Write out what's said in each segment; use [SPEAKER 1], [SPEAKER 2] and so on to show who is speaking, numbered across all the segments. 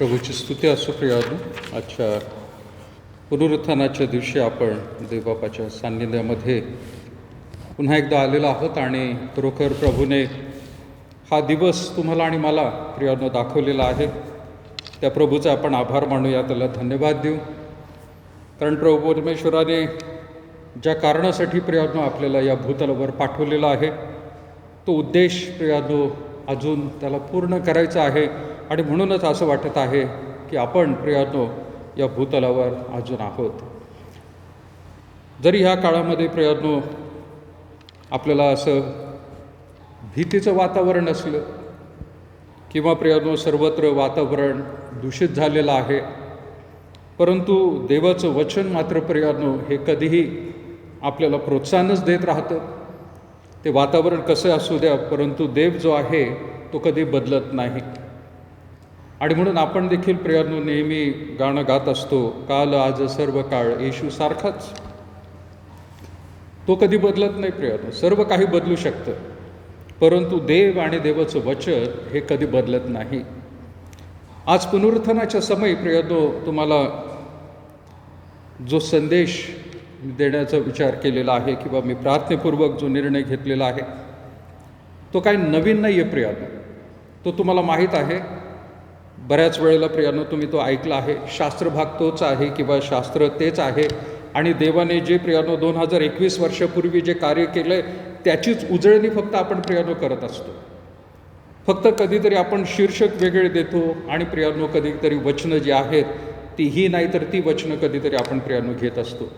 [SPEAKER 1] प्रभूची स्तुती असो प्रियानो. आजच्या पुनरुत्थानाच्या दिवशी आपण देवबापाच्या सान्निध्यामध्ये पुन्हा एकदा आलेलो आहोत आणि खरोखर प्रभूने हा दिवस तुम्हाला आणि मला प्रियानो दाखवलेला आहे. त्या प्रभूचा आपण आभार मानूया, त्याला धन्यवाद देऊ. कारण प्रभू परमेश्वराने ज्या कारणासाठी प्रियानो आपल्याला या भूतलावर पाठवलेला आहे तो उद्देश प्रियानो अजून त्याला पूर्ण करायचा आहे. आणि म्हणूनच असं वाटत आहे की आपण प्रियानो या भूतलावर अजून आहोत. जरी ह्या काळामध्ये प्रियानो आपल्याला असं भीतीचं वातावरण असलं किंवा प्रियानो सर्वत्र वातावरण दूषित झालेलं आहे, परंतु देवाचं वचन मात्र प्रियानो हे कधीही आपल्याला प्रोत्साहनच देत राहतं. ते वातावरण कसं असू द्या, परंतु देव जो आहे तो कधी बदलत नाही. आणि म्हणून आपण देखील प्रियानो नेहमी गाणं गात असतो, काल आज सर्व काळ येशू सारखाच. तो कधी बदलत नाही प्रियानो. सर्व काही बदलू शकतं, परंतु देव आणि देवाचं वचन हे कधी बदलत नाही. आज पुनरुत्थानाच्या समयी प्रियानो तुम्हाला जो संदेश देण्याचा विचार केलेला आहे किंवा मी प्रार्थनेपूर्वक जो निर्णय घेतलेला आहे तो काही नवीन नाही आहे प्रियानो. तो तुम्हाला माहीत आहे. बऱ्याच वेळेला प्रियानो तुम्ही तो ऐकला आहे. शास्त्र भाग तोच आहे किंवा शास्त्र तेच आहे. आणि देवाने जे प्रियानो 2021 वर्षापूर्वी जे कार्य केलं आहे त्याचीच उजळणी फक्त आपण प्रियानो करत असतो. फक्त कधीतरी आपण शीर्षक वेगळे देतो आणि प्रियानो कधीतरी वचनं जी आहेत ती ही नाही तर ती वचनं कधीतरी आपण प्रियानो घेत असतो.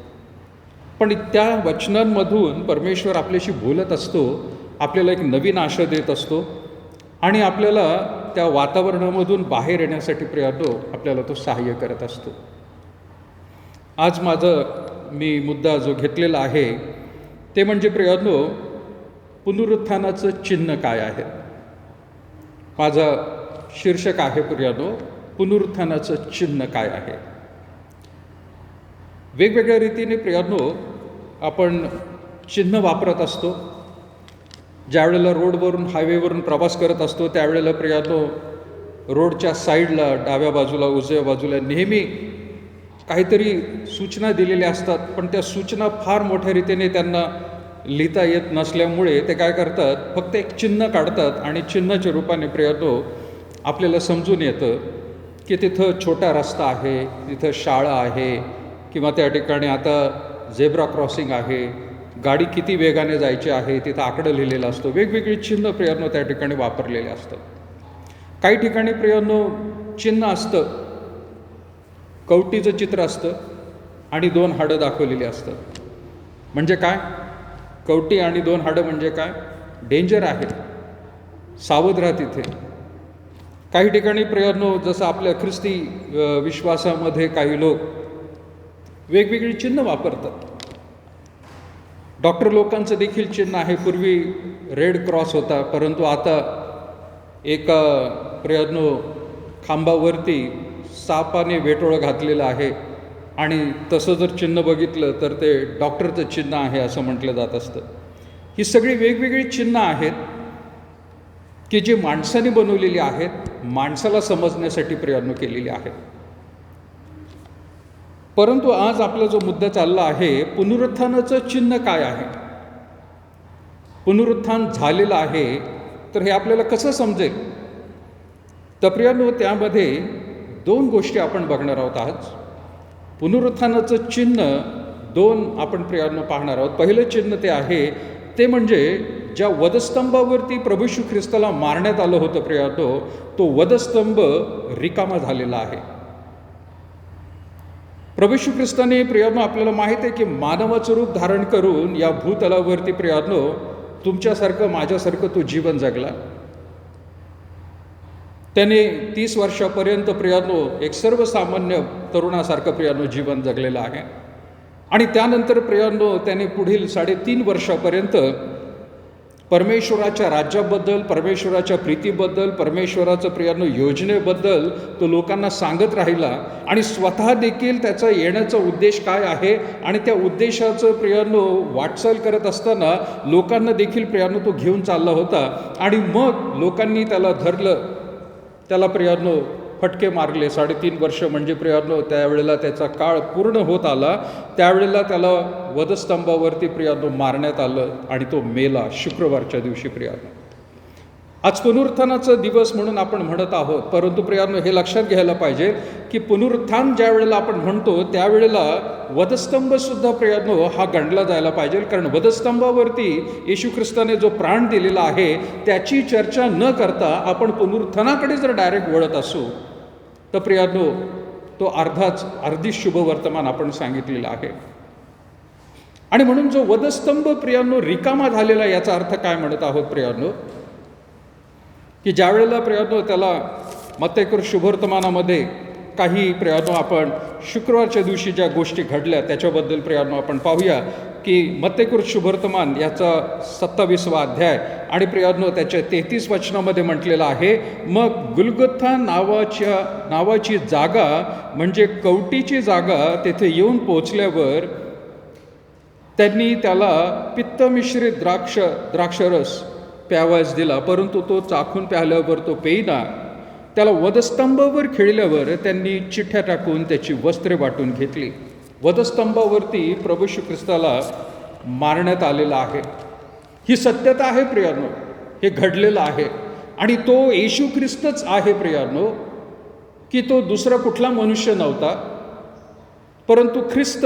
[SPEAKER 1] पण त्या वचनांमधून परमेश्वर आपल्याशी बोलत असतो, आपल्याला एक नवीन आशा देत असतो आणि आपल्याला त्या वातावरणामधून बाहेर येण्यासाठी प्रियानो आपल्याला तो सहाय्य करत असतो. आज मी मुद्दा जो घेतलेला आहे ते म्हणजे प्रियानो पुनरुत्थानाचं चिन्ह काय आहे. माझा शीर्षक आहे प्रियानो पुनरुत्थानाचं चिन्ह काय आहे. वेगवेगळ्या रीतीने प्रियानो आपण चिन्ह वापरत असतो. ज्यावेळेला रोडवरून हायवेवरून प्रवास करत असतो त्यावेळेला प्रियानो रोडच्या साईडला डाव्या बाजूला उजव्या बाजूला नेहमी काहीतरी सूचना दिलेल्या असतात. पण त्या सूचना फार मोठ्या रीतीने त्यांना लिहिता येत नसल्यामुळे ते काय करतात, फक्त एक चिन्ह काढतात आणि चिन्हाच्या रूपाने प्रियानो आपल्याला समजून येतं की तिथं छोटा रस्ता आहे, तिथं शाळा आहे किंवा त्या ठिकाणी आता झेब्रा क्रॉसिंग आहे, गाडी किती वेगाने जायची आहे तिथं आकडं लिहिलेलं असतं. वेगवेगळी चिन्ह प्रियानो त्या ठिकाणी वापरलेले असतात. काही ठिकाणी प्रियानो चिन्ह असतं, कवटीचं चित्र असतं आणि 2 हाडं दाखवलेली असतात. म्हणजे काय, कवटी आणि 2 हाडं म्हणजे काय, डेंजर आहे, सावध राहा तिथे. काही ठिकाणी प्रियानो जसं आपल्या ख्रिस्ती विश्वासामध्ये काही लोक वेगवेगळी चिन्ह वापरतात. डॉक्टर लोकांचं देखील चिन्ह आहे. पूर्वी रेड क्रॉस होता, परंतु आता एका प्रियानो खांबावरती सापाने वेटोळं घातलेलं आहे आणि तसं जर चिन्ह बघितलं तर ते डॉक्टरचं चिन्ह आहे असं म्हटलं जात असतं. ही सगळी वेगवेगळी चिन्ह आहेत की जी माणसाने बनवलेली आहेत, माणसाला समजण्यासाठी प्रियानो केलेली आहेत. परंतु आज आपला जो मुद्दा चालला आहे पुनरुत्थानाचं चिन्ह काय आहे. पुनरुत्थान झालेलं आहे तर हे आपल्याला कसं समजेल. तर प्रियानो त्यामध्ये 2 गोष्टी आपण बघणार आहोत. आज पुनरुत्थानाचं चिन्ह 2 आपण प्रियानो पाहणार आहोत. पहिलं चिन्ह ते आहे ते म्हणजे ज्या वधस्तंभावरती प्रभू येशू ख्रिस्ताला मारण्यात आलं होतं प्रियानो, तो वधस्तंभ रिकामा झालेला आहे. प्रभू येशू ख्रिस्ताने प्रियानो आपल्याला माहीत आहे की मानवाचं रूप धारण करून या भूतलावरती प्रियानो तुमच्यासारखं माझ्यासारखं तो जीवन जगला. त्याने 30 वर्षापर्यंत प्रियानो एक सर्वसामान्य तरुणासारखं प्रियानो जीवन जगलेलं आहे. आणि त्यानंतर प्रियानो त्याने पुढील 3.5 वर्षापर्यंत परमेश्वराच्या राज्याबद्दल, परमेश्वराच्या प्रीतीबद्दल, परमेश्वराचं प्रियानो योजनेबद्दल तो लोकांना सांगत राहिला. आणि स्वतः देखील त्याचा येण्याचा उद्देश काय आहे आणि त्या उद्देशाचं प्रियानो वाटचाल करत असताना लोकांना देखील प्रियानो तो घेऊन चालला होता. आणि मग लोकांनी त्याला धरलं, त्याला प्रियानो फटके मारले. 3.5 वर्ष म्हणजे प्रियानो त्यावेळेला त्याचा काळ पूर्ण होत आला. त्यावेळेला त्याला वधस्तंभावरती प्रियानो मारण्यात आलं आणि तो मेला शुक्रवारच्या दिवशी प्रियानो. आज पुनरुत्थानाचा दिवस म्हणून आपण म्हणत आहोत, परंतु प्रियानो हे लक्षात घ्यायला पाहिजे की पुनरुत्थान ज्या वेळेला आपण म्हणतो त्यावेळेला वधस्तंभसुद्धा प्रियानो हा गणला जायला पाहिजे. कारण वधस्तंभावरती येशू ख्रिस्ताने जो प्राण दिलेला आहे त्याची चर्चा न करता आपण पुनरुत्थानाकडे जर डायरेक्ट वळत असू तर प्रियानो तो अर्धी शुभ वर्तमान आपण सांगितलेलं आहे. आणि म्हणून जो वधस्तंभ प्रियानो रिकामा झालेला, याचा अर्थ काय म्हणत आहोत प्रियानो, की ज्या वेळेला प्रियानो त्याला मत्तेकर शुभवर्तमानामध्ये काही प्रियानो आपण शुक्रवारच्या दिवशी ज्या गोष्टी घडल्या त्याच्याबद्दल प्रियानो आपण पाहूया की मत्तेकर शुभवर्तमान याचा 27वा अध्याय आणि प्रियानो त्याच्या 33 वचनामध्ये म्हटलेलं आहे, मग गुलगुथा नावाची जागा म्हणजे कवटीची जागा तेथे येऊन पोचल्यावर त्यांनी त्याला पित्तमिश्रित द्राक्षरस प्यावास दिला, परंतु तो चाखून प्याल्यावर तो पेईना. त्याला वधस्तंभावर खिळल्यावर त्यांनी चिठ्ठ्या टाकून त्याची वस्त्रे वाटून घेतली. वधस्तंभावरती प्रभू येशू ख्रिस्ताला मारण्यात आलेला आहे. ही सत्यता आहे प्रियानो, हे घडलेलं आहे. आणि तो येशू ख्रिस्तच आहे प्रियानो, की तो दुसरा कुठला मनुष्य नव्हता, परंतु ख्रिस्त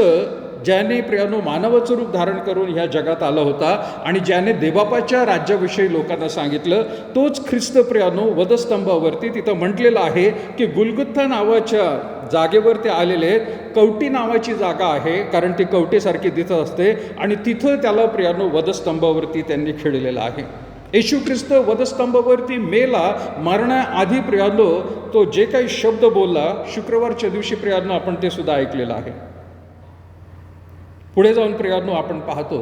[SPEAKER 1] ज्याने प्रियानो मानवाचं रूप धारण करून ह्या जगात आला होता आणि ज्याने देवबापाच्या राज्याविषयी लोकांना सांगितलं, तोच ख्रिस्त प्रियानो वधस्तंभावरती तिथं म्हटलेलं आहे की गुलगुथा नावाच्या जागेवर ते आलेले. कवटी नावाची जागा आहे, कारण ती कवटीसारखी तिथं असते आणि तिथं त्याला प्रियानो वधस्तंभावरती त्यांनी खिळलेलं आहे. येशू ख्रिस्त वधस्तंभावरती मेला. मरण्याआधी प्रियानो तो जे काही शब्द बोलला शुक्रवारच्या दिवशी प्रियानो आपण ते सुद्धा ऐकलेलं आहे. पुढे जाऊन प्रियानो आपण पाहतो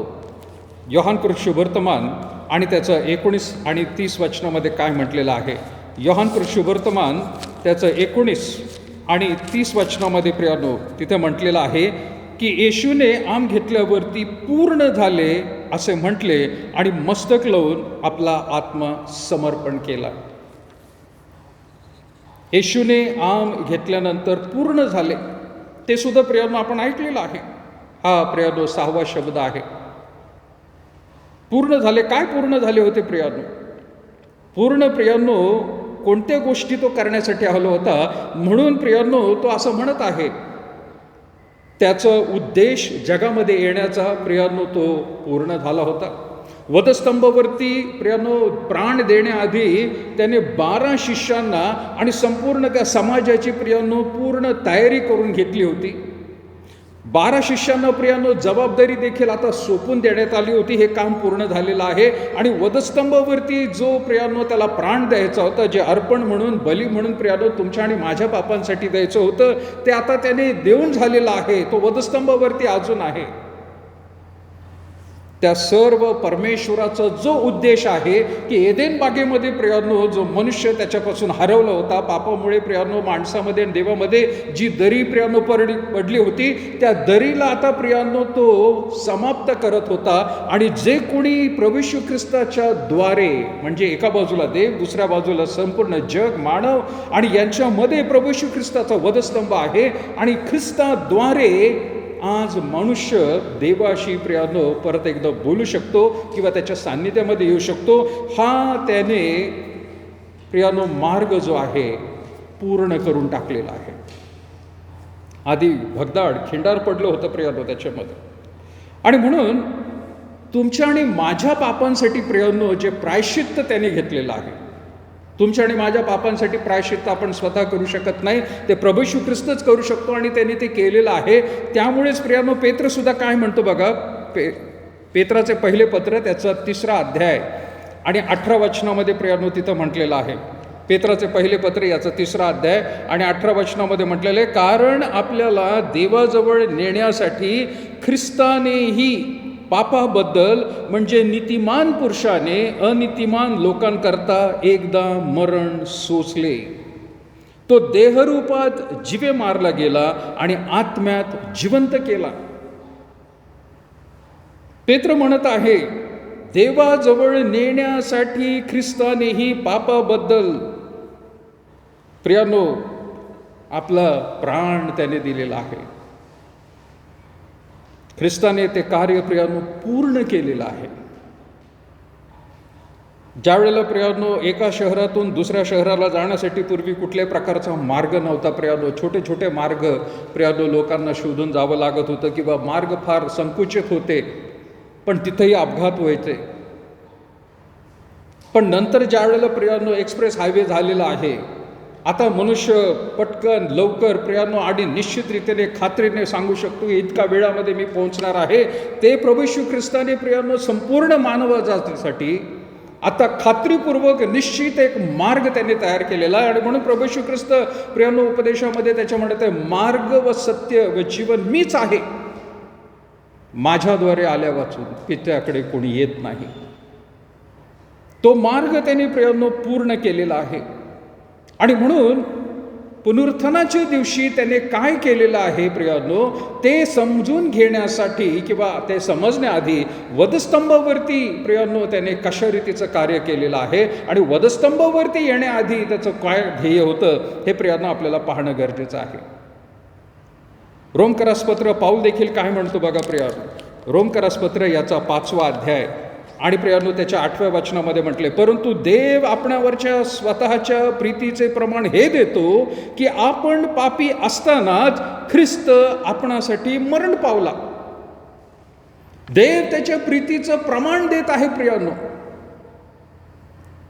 [SPEAKER 1] योहानकृत शुभवर्तमान आणि त्याचं 19 आणि 30 वचनामध्ये काय म्हटलेलं आहे. योहानकृत शुभवर्तमान त्याचं 19 आणि 30 वचनामध्ये प्रियानो तिथे म्हटलेलं आहे की येशूने आम घेतल्यावरती पूर्ण झाले असे म्हटले आणि मस्तक लावून आपला आत्मा समर्पण केला. येशूने आम घेतल्यानंतर पूर्ण झाले ते सुद्धा प्रियानो आपण ऐकलेलं आहे. हा प्रियानो 6वा शब्द आहे. पूर्ण झाले. काय पूर्ण झाले होते प्रियानो? पूर्ण प्रियानो कोणत्या गोष्टी तो करण्यासाठी आला होता, म्हणून प्रियानो तो असं म्हणत आहे त्याचा उद्देश जगामध्ये येण्याचा प्रियानो तो पूर्ण झाला होता. वधस्तंभावरती प्रियानो प्राण देण्याआधी त्याने 12 शिष्यांना आणि संपूर्ण त्या समाजाची प्रियानो पूर्ण तयारी करून घेतली होती. 12 शिष्यांना प्रियानो जबाबदारी देखील आता सोपून देण्यात आली होती. हे काम पूर्ण झालेलं आहे. आणि वधस्तंभावरती जो प्रियानो त्याला प्राण द्यायचा होता, जे अर्पण म्हणून बली म्हणून प्रियानो तुमच्या आणि माझ्या पापांसाठी द्यायचं होतं, ते आता त्याने देऊन झालेलं आहे. तो वधस्तंभावरती अजून आहे. त्या सर्व परमेश्वराचा जो उद्देश आहे की एदेन बागेमध्ये प्रियानो जो मनुष्य त्याच्यापासून हरवला होता, पापामुळे प्रियानो माणसामध्ये आणि देवामध्ये जी दरी प्रियानो पडली होती, त्या दरीला आता प्रियानो तो समाप्त करत होता. आणि जे कोणी प्रभू येशू ख्रिस्ताच्या द्वारे, म्हणजे एका बाजूला देव, दुसऱ्या बाजूला संपूर्ण जग मानव, आणि यांच्यामध्ये प्रभू येशू ख्रिस्ताचा वधस्तंभ आहे. आणि ख्रिस्ताद्वारे आज मनुष्य देवाशी प्रियानो परत एकदा बोलू शकतो किंवा त्याच्या सान्निध्यामध्ये येऊ शकतो. हा त्याने प्रियानो मार्ग जो आहे पूर्ण करून टाकलेला आहे. आधी भगदाड खिंडार पडलं होतं प्रियानो त्याच्यामध्ये. आणि म्हणून तुमच्या आणि माझ्या पापांसाठी प्रियानो जे प्रायश्चित्त त्याने घेतलेलं आहे, तुमच्या आणि माझ्या पापांसाठी प्रायश्चित्त आपण स्वतः करू शकत नाही, ते प्रभू येशू ख्रिस्तच करू शकतो आणि त्यांनी ते केलेलं आहे. त्यामुळेच प्रियानो पेत्र सुद्धा काय म्हणतो बघा, पेत्राचे पहिले पत्र त्याचा 3रा अध्याय आणि 18 वचनामध्ये प्रियानो तिथं म्हटलेलं आहे. पेत्राचे पहिले पत्र याचा 3रा अध्याय आणि 18 वचनामध्ये म्हटलेलं आहे, कारण आपल्याला देवाजवळ नेण्यासाठी ख्रिस्तानेही पापाबद्दल म्हणजे नीतिमान पुरुषाने अनितिमान लोकांकरता एकदा मरण सोसले. तो देहरूपात जीवे मारला गेला आणि आत्म्यात जिवंत केला. पेत्र म्हणत आहे देवाजवळ नेण्यासाठी ख्रिस्तानेही पापाबद्दल प्रियानो आपला प्राण त्याने दिलेला आहे. ख्रिस्ताने ते कार्य प्रियानो पूर्ण केलेलं आहे. ज्या वेळेला प्रियानो एका शहरातून दुसऱ्या शहराला जाण्यासाठी पूर्वी कुठल्याही प्रकारचा मार्ग नव्हता प्रियानो, छोटे छोटे मार्ग प्रियानो लोकांना शोधून जावं लागत होतं किंवा मार्ग फार संकुचित होते, पण तिथेही अपघात व्हायचे. पण नंतर ज्या वेळेला प्रियानो एक्सप्रेस हायवे झालेला आहे, आता मनुष्य पटकन लवकर प्रियानो आणि निश्चितरीतीने खात्रीने सांगू शकतो इतका वेळामध्ये मी पोहोचणार आहे. ते प्रभू येशू ख्रिस्ताने प्रियानो संपूर्ण मानवजातीसाठी आता खात्रीपूर्वक निश्चित एक मार्ग त्यांनी तयार केलेला आहे. आणि म्हणून प्रभू येशू ख्रिस्त प्रियानो उपदेशामध्ये त्याच्या म्हणत आहे, मार्ग व सत्य व जीवन मीच आहे, माझ्याद्वारे आल्या वाचून पित्याकडे कोणी येत नाही. तो मार्ग त्यांनी प्रियानो पूर्ण केलेला आहे. आणि म्हणून पुनरुत्थानाच्या दिवशी त्याने काय केलेलं आहे प्रियानो, ते समजून घेण्यासाठी किंवा ते समजण्याआधी वधस्तंभावरती प्रियानो त्याने कशा रीतीचं कार्य केलेलं आहे आणि वधस्तंभावरती येण्याआधी त्याचं काय ध्येय होतं हे प्रियानो आपल्याला पाहणं गरजेचं आहे. रोमकरासपत्र पाऊल देखील काय म्हणतो बघा प्रियानो. रोमकरासपत्र याचा 5वा अध्याय आणि प्रियानो त्याच्या 8व्या वचनामध्ये म्हटले, परंतु देव आपणावरच्या स्वतःच्या प्रीतीचे प्रमाण हे देतो की आपण पापी असतानाच ख्रिस्त आपणासाठी मरण पावला. देव त्याच्या प्रीतीचं प्रमाण देत आहे प्रियानो.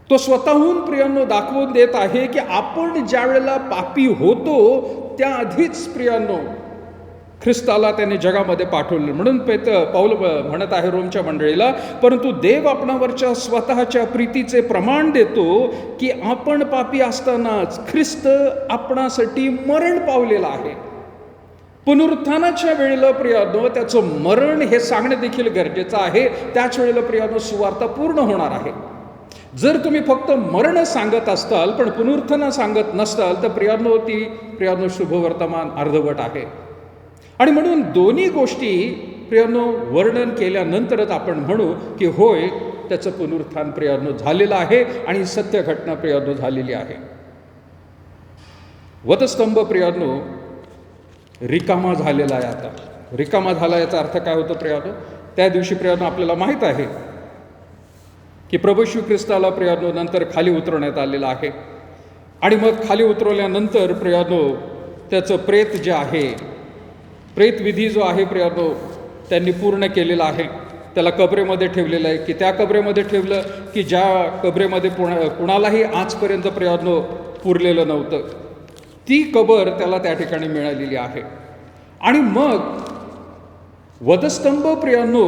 [SPEAKER 1] तो स्वतःहून प्रियानो दाखवून देत आहे की आपण ज्या वेळेला पापी होतो त्याआधीच प्रियानो ख्रिस्ताला त्याने जगामध्ये पाठवलं. म्हणून पाऊल म्हणत आहे रोमच्या मंडळीला, परंतु देव आपणावरच्या स्वतःच्या प्रीतीचे प्रमाण देतो की आपण पापी असतानाच ख्रिस्त आपणासाठी मरण पावलेला आहे. पुनरुत्थानाच्या वेळेला प्रियानो त्याचं मरण हे सांगणं देखील गरजेचं आहे. त्याच वेळेला प्रियानो सुवार्ता पूर्ण होणार आहे. जर तुम्ही फक्त मरण सांगत असताल पण पुनरुत्थान सांगत नसताल तर प्रियानो शुभवर्तमान अर्धवट आहे. आणि म्हणून दोन्ही गोष्टी प्रियानो वर्णन केल्यानंतरच आपण म्हणू की होय त्याचं पुनरुत्थान प्रियानो झालेलं आहे आणि सत्य घटना प्रियानो झालेली आहे. वधस्तंभ प्रियानो रिकामा झालेला आहे. आता रिकामा झाला याचा अर्थ काय होतो प्रियानो, त्या दिवशी प्रियानो आपल्याला माहीत आहे की प्रभू येशू ख्रिस्ताला प्रियानो नंतर खाली उतरवण्यात आलेलं आहे. आणि मग खाली उतरवल्यानंतर प्रियानो त्याचं प्रेत जे आहे, प्रेतविधी जो आहे प्रियानो त्यांनी पूर्ण केलेला आहे. त्याला कबरेमध्ये ठेवलेलं आहे की त्या कबरेमध्ये ठेवलं की ज्या कबरेमध्ये कुणालाही आजपर्यंत प्रियानो पुरलेलं नव्हतं, ती कबर त्याला त्या ठिकाणी मिळालेली आहे. आणि मग वधस्तंभ प्रियानो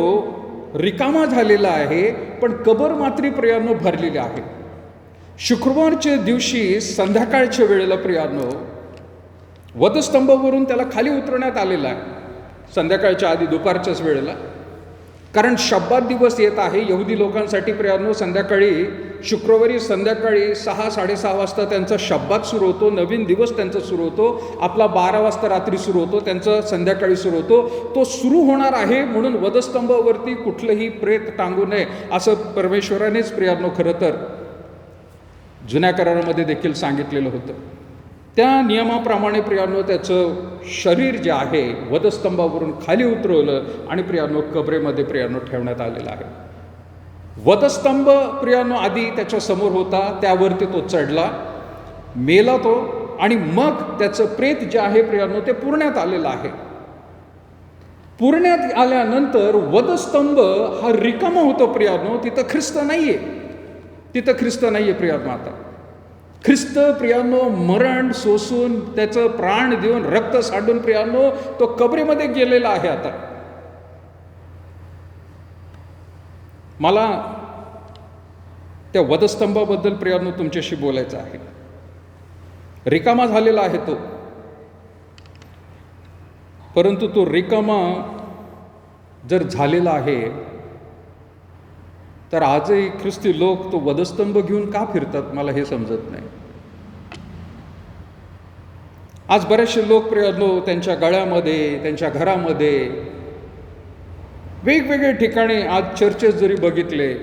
[SPEAKER 1] रिकामा झालेला आहे पण कबर मात्र प्रियानो भरलेली आहे. शुक्रवारच्या दिवशी संध्याकाळच्या वेळेला प्रियानो वधस्तंभावरून त्याला खाली उतरवण्यात आलेला आहे, संध्याकाळच्या आधी दुपारच्याच वेळेला. कारण शब्बात दिवस येत आहे यहुदी लोकांसाठी प्रियानो. संध्याकाळी शुक्रवारी संध्याकाळी 6-6:30 वाजता त्यांचा शब्बात सुरू होतो, नवीन दिवस त्यांचा सुरू होतो. आपला 12 वाजता रात्री सुरू होतो, त्यांचा संध्याकाळी सुरू होतो. तो सुरू होणार आहे म्हणून वधस्तंभावरती कुठलंही प्रेत टांगू नये असं परमेश्वरानेच प्रियानो खरं तर जुन्या करारामध्ये देखील सांगितलेलं होतं. त्या नियमाप्रमाणे प्रियानो त्याचं शरीर जे आहे वधस्तंभावरून खाली उतरवलं आणि प्रियानो कबरेमध्ये प्रियानो ठेवण्यात आलेला आहे. वधस्तंभ प्रियानो आधी त्याच्या समोर होता, त्यावरती तो चढला, मेला तो, आणि मग त्याचं प्रेत जे आहे प्रियानो ते पुरण्यात आलेलं आहे. पुरण्यात आल्यानंतर वधस्तंभ हा रिकामा होतो प्रियानो. तिथं ख्रिस्त नाहीये, तिथं ख्रिस्त नाहीये प्रियानो. आता ख्रिस्त प्रियानो मरण सोसून त्याचं प्राण देऊन रक्त सांडून प्रियानो तो कबरेमध्ये गेलेला आहे. आता मला त्या वधस्तंभाबद्दल प्रियानो तुमच्याशी बोलायचं आहे. रिकामा झालेला आहे तो, परंतु तो रिकामा जर झालेला आहे तर आजही ख्रिस्ती लोक तो वधस्तंभ घेऊन का फिरतात मला हे समजत नाही. आज बरेचसे लोक प्रियानो त्यांच्या गळ्यामध्ये, त्यांच्या घरामध्ये, वेगवेगळ्या ठिकाणी आज चर्चेस जरी बघितले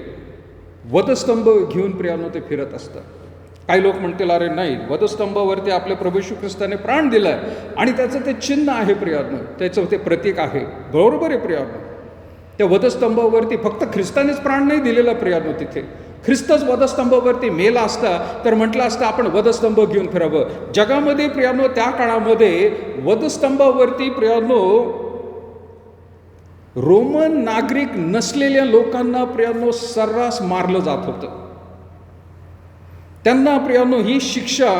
[SPEAKER 1] वधस्तंभ घेऊन प्रियानो ते फिरत असतात. काही लोक म्हणतील अरे नाही, वधस्तंभावरती आपल्या प्रभू येशू ख्रिस्ताने प्राण दिलाय आणि त्याचं ते चिन्ह आहे प्रियानो, त्याचं ते प्रतीक आहे. बरोबर आहे प्रियानो, त्या वधस्तंभावरती फक्त ख्रिस्तानेच प्राण नाही दिलेला प्रियानो. तिथे ख्रिस्तच वधस्तंभावरती मेला असता तर म्हटलं असतं आपण वधस्तंभ घेऊन फिरावं. जगामध्ये प्रियानो त्या काळामध्ये वधस्तंभावरती प्रियानो रोमन नागरिक नसलेल्या लोकांना प्रियानो सर्रास मारलं जात होतं. त्यांना प्रियानो ही शिक्षा,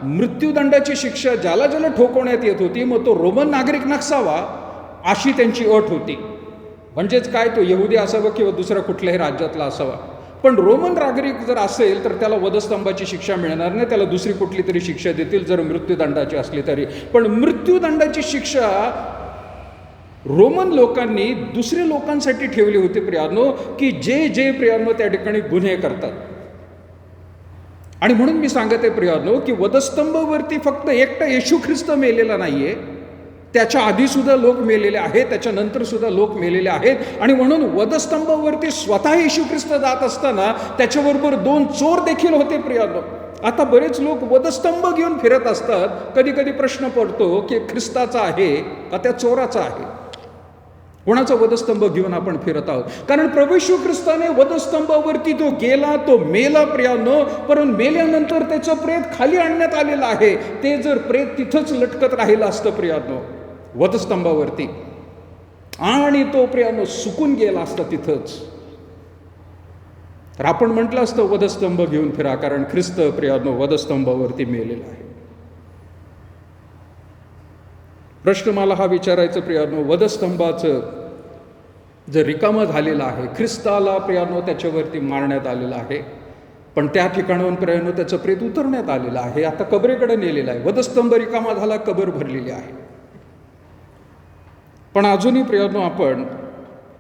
[SPEAKER 1] मृत्यूदंडाची शिक्षा ज्याला ज्याला ठोकवण्यात येत होती, मग तो रोमन नागरिक नसावा अशी त्यांची अट होती. म्हणजेच काय, तो यहुदी असावा किंवा दुसऱ्या कुठल्याही राज्यातला असावा. पण रोमन नागरिक जर असेल तर त्याला वधस्तंभाची शिक्षा मिळणार नाही, त्याला दुसरी कुठली तरी शिक्षा देतील जर मृत्यूदंडाची असली तरी. पण मृत्यूदंडाची शिक्षा रोमन लोकांनी दुसऱ्या लोकांसाठी ठेवली होती प्रियानो, की जे प्रियानो त्या ठिकाणी गुन्हे करतात. आणि म्हणून मी सांगत आहे प्रियानो की वधस्तंभावरती फक्त एकटा येशू ख्रिस्त मेलेला नाहीये, त्याच्या आधी सुद्धा लोक मेलेले आहेत, त्याच्यानंतर सुद्धा लोक मेलेले आहेत. आणि म्हणून वधस्तंभावरती स्वतः येशू ख्रिस्त जात असताना त्याच्याबरोबर 2 चोर देखील होते प्रियानो. आता बरेच लोक वधस्तंभ घेऊन फिरत असतात. कधी कधी प्रश्न पडतो की ख्रिस्ताचा आहे का त्या चोराचा आहे, कोणाचा वधस्तंभ घेऊन आपण फिरत आहोत. कारण प्रभू येशू ख्रिस्ताने वधस्तंभावरती तो गेला, तो मेला प्रियानो, परंतु मेल्यानंतर त्याचं प्रेत खाली आणण्यात आलेलं आहे. ते जर प्रेत तिथंच लटकत राहिलं असतं प्रियानो वधस्तंभावरती, आणि तो प्रियानो सुकून गेला असता तिथंच, तर आपण म्हटलं असतं वधस्तंभ घेऊन फिरा, कारण ख्रिस्त प्रियानो वधस्तंभावरती मेलेला आहे. प्रश्न मला हा विचारायचं प्रियानो, वधस्तंभाचं जर रिकामं झालेलं आहे, ख्रिस्ताला प्रियानो त्याच्यावरती मारण्यात आलेलं आहे, पण त्या ठिकाणाहून प्रियानो त्याचं प्रेत उतरण्यात आलेलं आहे, आता कबरेकडे नेलेलं आहे, वधस्तंभ रिकामा झाला, कबर भरलेली आहे. पण अजूनही प्रियानो आपण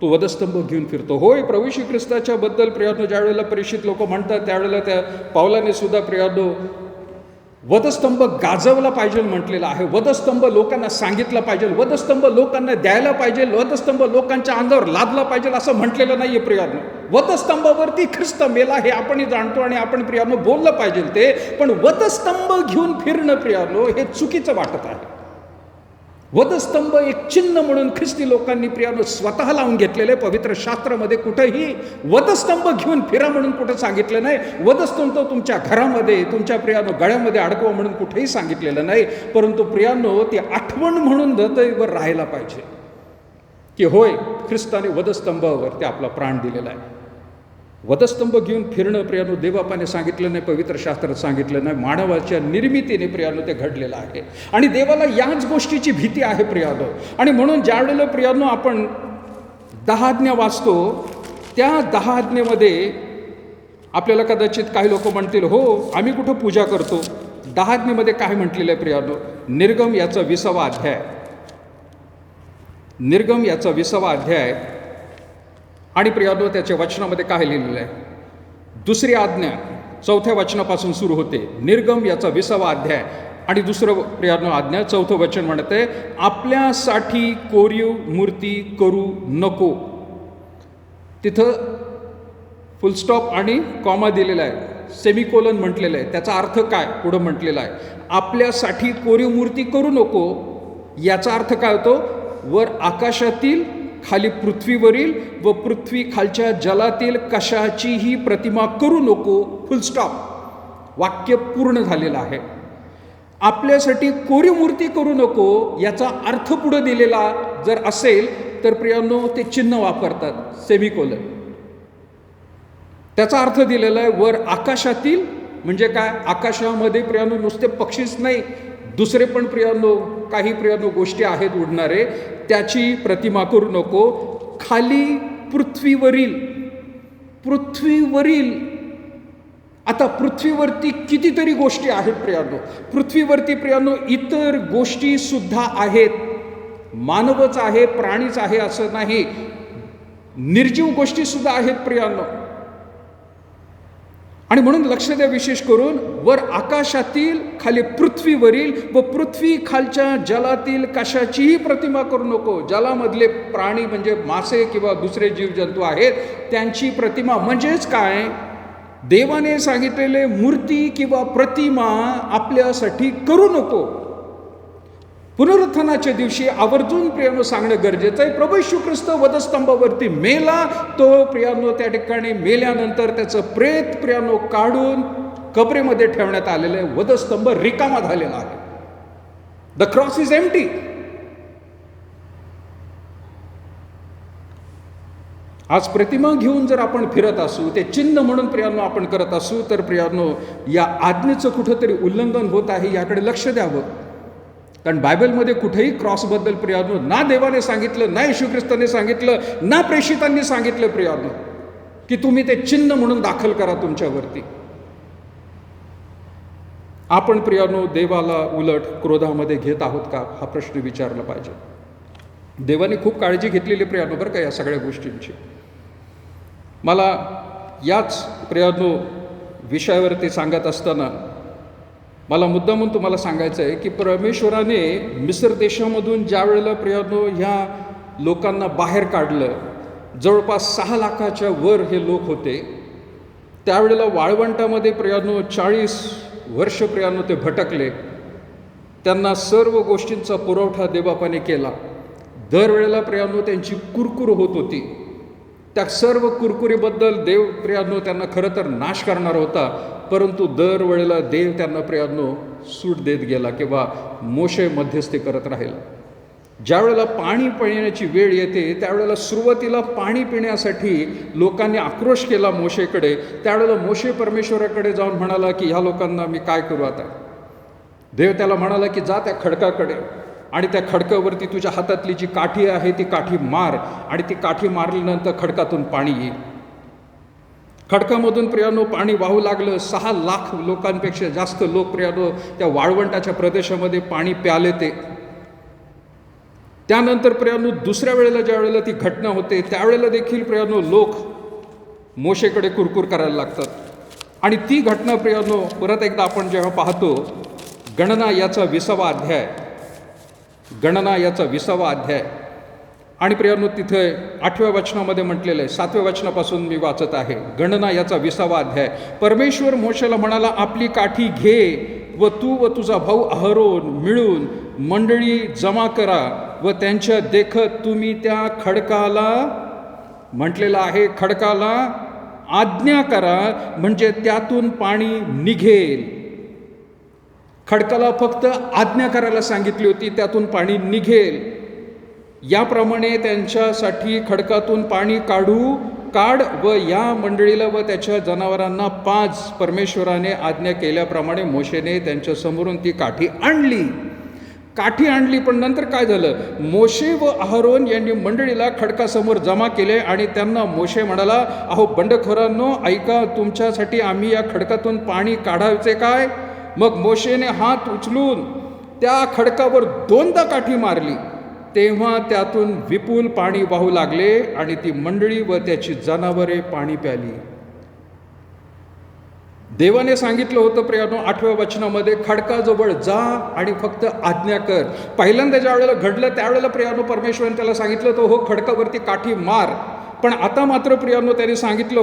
[SPEAKER 1] तो वधस्तंभ घेऊन फिरतो. होय, प्रभू येशू ख्रिस्ताच्या बद्दल प्रियानो ज्या वेळेला परिचित लोक म्हणतात त्यावेळेला त्या पावलाने सुद्धा प्रियानो वधस्तंभ गाजवला पाहिजे म्हटलेलं आहे. वधस्तंभ लोकांना सांगितलं पाहिजे, वधस्तंभ लोकांना द्यायला पाहिजे, वधस्तंभ लोकांच्या अंगावर लादला पाहिजे असं म्हटलेलं नाहीये प्रियानो. वधस्तंभावरती ख्रिस्त मेला हे आपणही जाणतो आणि आपण प्रियानो बोललं पाहिजे ते, पण वधस्तंभ घेऊन फिरणं प्रियानो हे चुकीचं वाटत आहे. वधस्तंभ एक चिन्ह म्हणून ख्रिस्ती लोकांनी प्रियानो स्वतः लावून घेतलेले. पवित्र शास्त्रामध्ये कुठेही वधस्तंभ घेऊन फिरा म्हणून कुठं सांगितलं नाही. वधस्तंभ तुमच्या घरामध्ये, तुमच्या प्रियानो गळ्यामध्ये अडकवा म्हणून कुठेही सांगितलेलं नाही. परंतु प्रियानो ती आठवण म्हणून हृदयवर राहायला पाहिजे की होय, ख्रिस्ताने वधस्तंभावरती आपला प्राण दिलेला आहे. वधस्तंभ घेऊन फिरणं प्रियानो देवबापाने सांगितलं नाही, पवित्र शास्त्रात सांगितलं नाही. मानवाच्या निर्मितीने प्रियानो ते घडलेलं आहे आणि देवाला याच गोष्टीची भीती आहे प्रियानो. आणि म्हणून ज्या वेळेला प्रियानो आपण 10 आज्ञा वाचतो, त्या 10 आज्ञेमध्ये आपल्याला कदाचित काही लोक म्हणतील हो आम्ही कुठं पूजा करतो. 10 आज्ञेमध्ये काय म्हटलेलं आहे प्रियानो? निर्गम याचा 20वा अध्याय, निर्गम याचा 20वा अध्याय आणि प्रियानो त्याच्या वचनामध्ये काय लिहिलेलं आहे? 2री आज्ञा 4थ्या वचनापासून सुरू होते. निर्गम याचा 20वा अध्याय आणि 2रं प्रियानो आज्ञा 4थं वचन म्हणते, आपल्यासाठी कोरीव मूर्ती करू नको. तिथं फुलस्टॉप आणि कॉमा दिलेला आहे, सेमिकोलन म्हटलेलं आहे. त्याचा अर्थ काय पुढं म्हटलेला आहे? आपल्यासाठी कोरीव मूर्ती करू नको. याचा अर्थ काय होतो? वर आकाशातील, खाली पृथ्वीवरील व पृथ्वी खालच्या जलातील कशाचीही प्रतिमा करू नको. फुलस्टॉप. वाक्य पूर्ण झालेलं आहे. आपल्यासाठी कोरीव मूर्ती करू नको याचा अर्थ पुढे दिलेला जर असेल तर प्रियानो ते चिन्ह वापरतात, सेमिकोलन. त्याचा अर्थ दिलेला आहे वर आकाशातील, म्हणजे काय? आकाशामध्ये प्रियानो नुसते पक्षीच नाही, दुसरे पण प्रियानो काही प्रियानो गोष्टी आहेत उडणारे, त्याची प्रतिमा करू नको. खाली पृथ्वीवरील, पृथ्वीवरील, आता पृथ्वीवरती कितीतरी गोष्टी आहेत प्रियानो. पृथ्वीवरती प्रियानो इतर गोष्टी सुद्धा आहेत. मानवच आहे, प्राणीच आहे असं नाही, निर्जीव गोष्टी सुद्धा आहेत प्रियानो. आणि म्हणून लक्ष द्या विशेष करून, वर आकाशातील, खाली पृथ्वीवरील व पृथ्वी खालच्या जलातील कशाचीही प्रतिमा करू नको. जलामधले प्राणी म्हणजे मासे किंवा दुसरे जीवजंतू आहेत त्यांची प्रतिमा. म्हणजेच काय? देवाने सांगितलेले मूर्ती किंवा प्रतिमा आपल्यासाठी करू नको. पुनरुत्थानाच्या दिवशी आवर्जून प्रियानो सांगणं गरजेचं आहे. प्रभू येशू ख्रिस्त वधस्तंभावरती मेला, तो प्रियानो त्या ठिकाणी मेल्यानंतर त्याचं प्रेत प्रियानो काढून कबरेमध्ये ठेवण्यात आलेलं आहे. वधस्तंभ रिकामा झालेला आहे. The cross is empty. आज प्रतिमा घेऊन जर आपण फिरत असू, ते चिन्ह म्हणून प्रियानो आपण करत असू, तर प्रियानो या आज्ञेचं कुठंतरी उल्लंघन होत आहे, याकडे लक्ष द्यावं. कारण बायबलमध्ये कुठेही क्रॉसबद्दल प्रियानो ना देवाने सांगितलं, ना येशू ख्रिस्ताने सांगितलं, ना प्रेषितांनी सांगितलं प्रियानो की तुम्ही ते चिन्ह म्हणून दाखल करा तुमच्यावरती. आपण प्रियानो देवाला उलट क्रोधामध्ये घेत आहोत का, हा प्रश्न विचारला पाहिजे. देवाने खूप काळजी घेतलेली प्रियानो बरं का या सगळ्या गोष्टींची. मला याच प्रियानो विषयावरती सांगत असताना मला मुद्दामून तुम्हाला सांगायचं आहे की परमेश्वराने मिस्र देशामधून ज्या वेळेला प्रियानो ह्या लोकांना बाहेर काढलं, जवळपास 6 लाखाच्या वर हे लोक होते. त्यावेळेला वाळवंटामध्ये प्रियानो 40 वर्ष प्रियानो ते भटकले. त्यांना सर्व गोष्टींचा पुरवठा देवबापाने केला. दरवेळेला प्रियानो त्यांची कुरकुर होत होती. त्या सर्व कुरकुरीबद्दल देव प्रियानो त्यांना खरं तर नाश करणार होता, परंतु दरवेळेला देव त्यांना प्रियानो सूट देत गेला किंवा मोशे मध्यस्थी करत राहिला. ज्या वेळेला पाणी पिण्याची वेळ येते, त्यावेळेला सुरुवातीला पाणी पिण्यासाठी लोकांनी आक्रोश केला मोशेकडे. त्यावेळेला मोशे परमेश्वराकडे जाऊन म्हणाला की ह्या लोकांना मी काय करू आता. देव त्याला म्हणाला की जा त्या खडकाकडे आणि त्या खडकावरती तुझ्या हातातली जी काठी आहे ती काठी मार, आणि ती काठी मारल्यानंतर खडकातून पाणी येईल. खडकामधून प्रियानो पाणी वाहू लागलं. 6 लाख लोकांपेक्षा जास्त लोक प्रियानो त्या वाळवंटाच्या प्रदेशामध्ये पाणी प्याले ते. त्यानंतर प्रियानो दुसऱ्या वेळेला ज्या वेळेला ती घटना होते, त्यावेळेला देखील प्रियानो लोक मोशेकडे कुरकुर करायला लागतात. आणि ती घटना प्रियानो परत एकदा आपण जेव्हा पाहतो, गणना याचा 20वा अध्याय, गणना याचा 20वा अध्याय, आणि प्रियानो तिथे 8व्या वचनामध्ये म्हटलेलं आहे. 7व्या वचनापासून मी वाचत आहे. गणना याचा 20वा अध्याय. परमेश्वर मोशेला म्हणाला, आपली काठी घे व तू व तुझा भाऊ अहरोन मिळून मंडळी जमा करा व त्यांच्या देखत तुम्ही त्या खडकाला, म्हटलेलं आहे खडकाला आज्ञा करा, म्हणजे त्यातून पाणी निघेल. खडकाला फक्त आज्ञा करायला सांगितली होती, त्यातून पाणी निघेल. याप्रमाणे त्यांच्यासाठी खडकातून पाणी काढ व या मंडळीला व त्याच्या जनावरांना 5 परमेश्वराने आज्ञा केल्याप्रमाणे मोशेने त्यांच्या समोरून ती काठी आणली. पण नंतर काय झालं, मोशे व अहरोन यांनी मंडळीला खडकासमोर जमा केले आणि त्यांना मोशे म्हणाला, अहो बंडखोरांनो, ऐका, तुमच्यासाठी आम्ही या खडकातून पाणी काढायचे काय. मग मोशेने हात उचलून त्या खडकावर 2दा काठी मारली. तेव्हा त्यातून विपुल पाणी वाहू लागले आणि ती मंडळी व त्याची जनावरे पाणी प्याली. देवाने सांगितलं होतं प्रियानो 8व्या वचनामध्ये, खडकाजवळ जा आणि फक्त आज्ञा कर. पहिल्यांदा ज्या वेळेला घडलं त्यावेळेला प्रियानो परमेश्वराने त्याला सांगितलं होतं, हो खडकावरती काठी मार. पण आता मात्र प्रियानो त्याने सांगितलं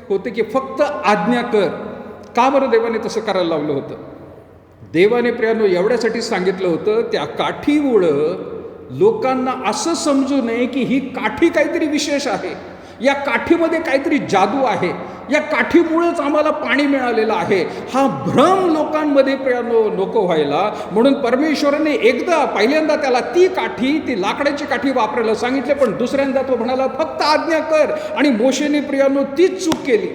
[SPEAKER 1] होतं की फक्त आज्ञा कर. का बरं देवाने तसं करायला लावलं होतं? देवाने प्रियानो एवढ्यासाठी सांगितलं होतं, त्या काठीमुळं लोकांना असं समजू नये की ही काठी काहीतरी विशेष आहे, या काठीमध्ये काहीतरी जादू आहे, या काठीमुळेच आम्हाला पाणी मिळालेलं आहे, हा भ्रम लोकांमध्ये प्रियानो नको व्हायला. म्हणून परमेश्वराने पहिल्यांदा त्याला ती लाकडाची काठी वापरायला सांगितले, पण दुसऱ्यांदा तो म्हणाला फक्त आज्ञा कर. आणि मोशेने प्रियानो तीच चूक केली.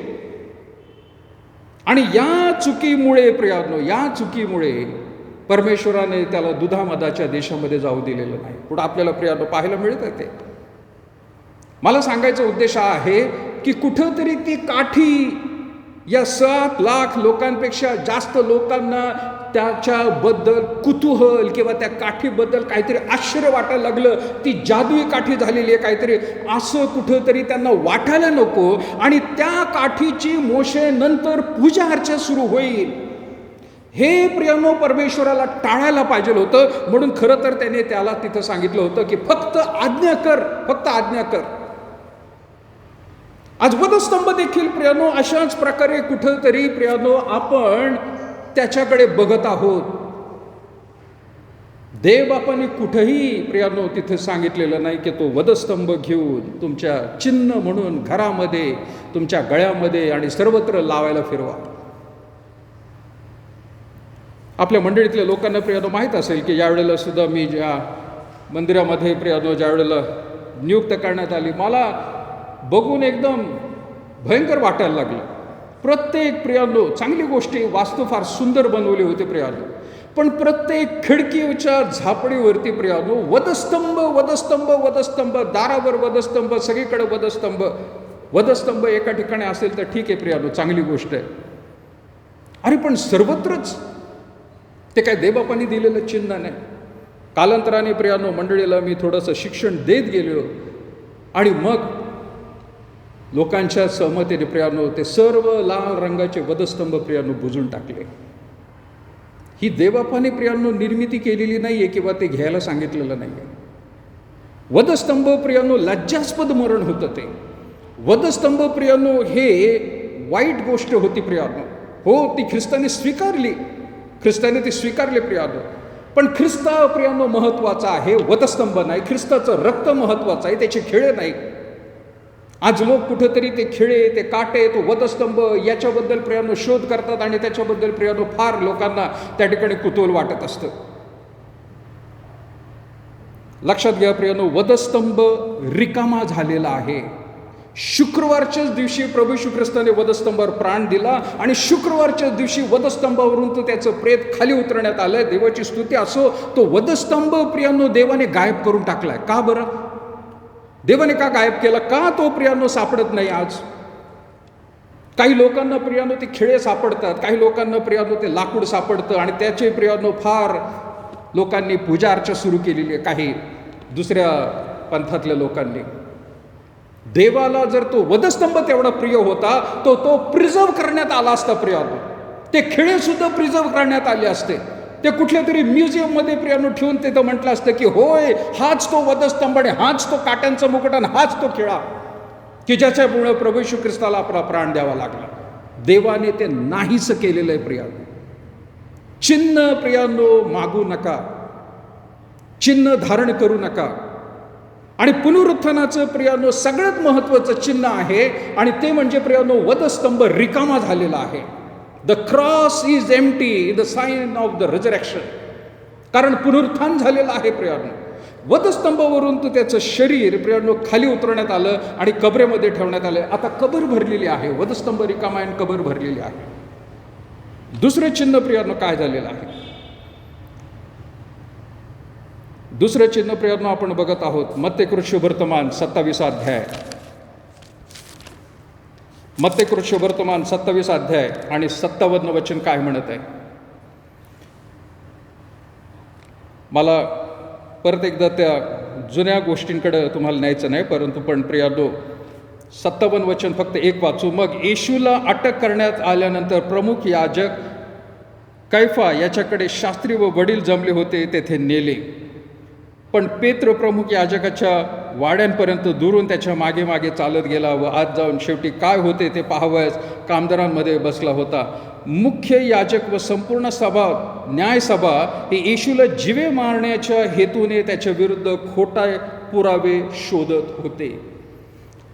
[SPEAKER 1] आणि या चुकीमुळे परमेश्वराने त्याला दुधामधाच्या देशामध्ये जाऊ दिलेलं नाही. पुढे आपल्याला प्रियानो पाहायला मिळतं ते. मला सांगायचा उद्देश हा आहे की कुठंतरी ती काठी या 7 लाख लोकांपेक्षा जास्त लोकांना त्याच्याबद्दल कुतूहल किंवा त्या काठीबद्दल काहीतरी आश्चर्य वाटायला लागलं. ती जादुई काठी झालेली आहे काहीतरी, असं कुठंतरी त्यांना वाटायला नको. आणि त्या काठीची मोशे नंतर पूजा अर्चा सुरू होईल, हे प्रियानो परमेश्वराला टाळायला पाहिजे होतं. म्हणून खरं तर त्याने त्याला तिथं सांगितलं होतं की फक्त आज्ञा कर. आज वधस्तंभ देखील प्रियानो अशाच प्रकारे कुठंतरी प्रियानो आपण त्याच्याकडे बघत आहोत. देवबापाने कुठंही प्रियानो तिथे सांगितलेलं नाही की तो वधस्तंभ घेऊन तुमच्या चिन्ह म्हणून घरामध्ये, तुमच्या गळ्यामध्ये आणि सर्वत्र लावायला फिरवा. आपल्या मंडळीतल्या लोकांना प्रियानो माहीत असेल की यावेळेला सुद्धा मी ज्या मंदिरामध्ये प्रियानो ज्या वेळेला नियुक्त करण्यात आली, मला बघून एकदम भयंकर वाटायला लागलं. प्रत्येक प्रियानो चांगली गोष्टी, वास्तू फार सुंदर बनवली होती प्रियानो, पण प्रत्येक खिडकीच्या झापडीवरती प्रियानो वधस्तंभ वधस्तंभ वधस्तंभ, दारावर वधस्तंभ, सगळीकडे वधस्तंभ. वधस्तंभ एका ठिकाणी असेल तर ठीक आहे प्रियानो, चांगली गोष्ट आहे. अरे पण सर्वत्रच ते काय देवबापांनी दिलेलं चिन्ह नाही. कालांतराने प्रियानो मंडळीला मी थोडंसं शिक्षण देत गेलो आणि मग लोकांच्या सहमतीने प्रियानो ते सर्व लाल रंगाचे वधस्तंभ प्रियानो बुजून टाकले. ही देवबापाने प्रियानो निर्मिती केलेली नाही आहे किंवा ते घ्यायला सांगितलेलं नाही आहे. वधस्तंभ प्रियानो लज्जास्पद मरण होतं ते. वधस्तंभ प्रियानो हे वाईट गोष्ट होती प्रियानो. हो, ती ख्रिस्ताने स्वीकारली, ख्रिस्ताने ती स्वीकारले प्रियानो, पण ख्रिस्ता प्रियानो महत्त्वाचा आहे, वधस्तंभ नाही. ख्रिस्ताचं रक्त महत्त्वाचं आहे, त्याचे खेळे नाही. आज लोक कुठेतरी ते खिळे, ते काटे, तो वधस्तंभ याच्याबद्दल प्रियानो शोध करतात आणि त्याच्याबद्दल प्रियानो फार लोकांना त्या ठिकाणी कुतूहल वाटत असतं. लक्षात घ्या प्रियानो, वधस्तंभ रिकामा झालेला आहे. शुक्रवारच्याच दिवशी प्रभू येशू ख्रिस्ताने वधस्तंभावर प्राण दिला आणि शुक्रवारच्याच दिवशी वधस्तंभावरून तो त्याचं प्रेत खाली उतरण्यात आलंय. देवाची स्तुती असो. तो वधस्तंभ प्रियानो देवाने गायब करून टाकलाय. का बरं? देवाने का गायब केला? का तो प्रियानो सापडत नाही आज? काही लोकांना प्रियानो ते खिळे सापडतात, काही लोकांना प्रियानो ते लाकूड सापडतं आणि त्याचे प्रियानो फार लोकांनी पूजा अर्चा सुरू केलेली आहे, काही दुसऱ्या पंथातल्या लोकांनी. देवाला जर तो वधस्तंभ तेवढा प्रिय होता तो तो प्रिझर्व करण्यात आला असता प्रियानो. ते खिळे सुद्धा प्रिझर्व करण्यात आले असते. ते कुठल्या तरी म्युझियममध्ये प्रियानो ठेवून ते म्हटलं असतं की होय, हाच तो वधस्तंभ आणि हाच तो काट्यांचा मुकुट आणि हाच तो खिळा की ज्याच्यामुळे प्रभू येशू ख्रिस्ताला आपला प्राण द्यावा लागला. देवाने ते नाहीच केलेलं आहे प्रियानो. चिन्ह प्रियानो मागू नका, चिन्ह धारण करू नका. आणि पुनरुत्थानाचं प्रियानो सगळ्यात महत्त्वाचं चिन्ह आहे आणि ते म्हणजे प्रियानो वधस्तंभ रिकामा झालेला आहे. The cross is empty, the sign of the resurrection. कारण पुनरुत्थान झालेलं आहे प्रियानो. वधस्तंभावरून तर त्याचं शरीर प्रियानो खाली उतरण्यात आलं आणि कबरेमध्ये ठेवण्यात आलं. आता कबर भरलेली आहे, वधस्तंभ रिकामा आहे, कबर भरलेली आहे. दुसरं चिन्ह प्रियानो काय झालेलं आहे? दुसरं चिन्ह प्रियानो आपण बघत आहोत मत्तेकृत शुभवर्तमान 27 अध्याय. मत्तेकृत शुभवर्तमान 27 अध्याय आणि 57 वचन काय म्हणत आहे? मला परत एकदा त्या जुन्या गोष्टींकडे तुम्हाला न्यायचं नाही, परंतु पण प्रियानो 57 वचन फक्त एक वाचू. मग येशूला अटक करण्यात आल्यानंतर प्रमुख याजक कैफा याच्याकडे शास्त्री व वडील जमले होते, तेथे नेले. पण पेत्र प्रमुख याजकाच्या वाड्यांपर्यंत दुरून त्याच्या मागे मागे चालत गेला व आत जाऊन शेवटी काय होते ते पाहावयास कामदारांमध्ये बसला होता. मुख्य याजक व संपूर्ण सभा, न्यायसभा हे येशूला जीवे मारण्याच्या हेतूने त्याच्या विरुद्ध खोटे पुरावे शोधत होते.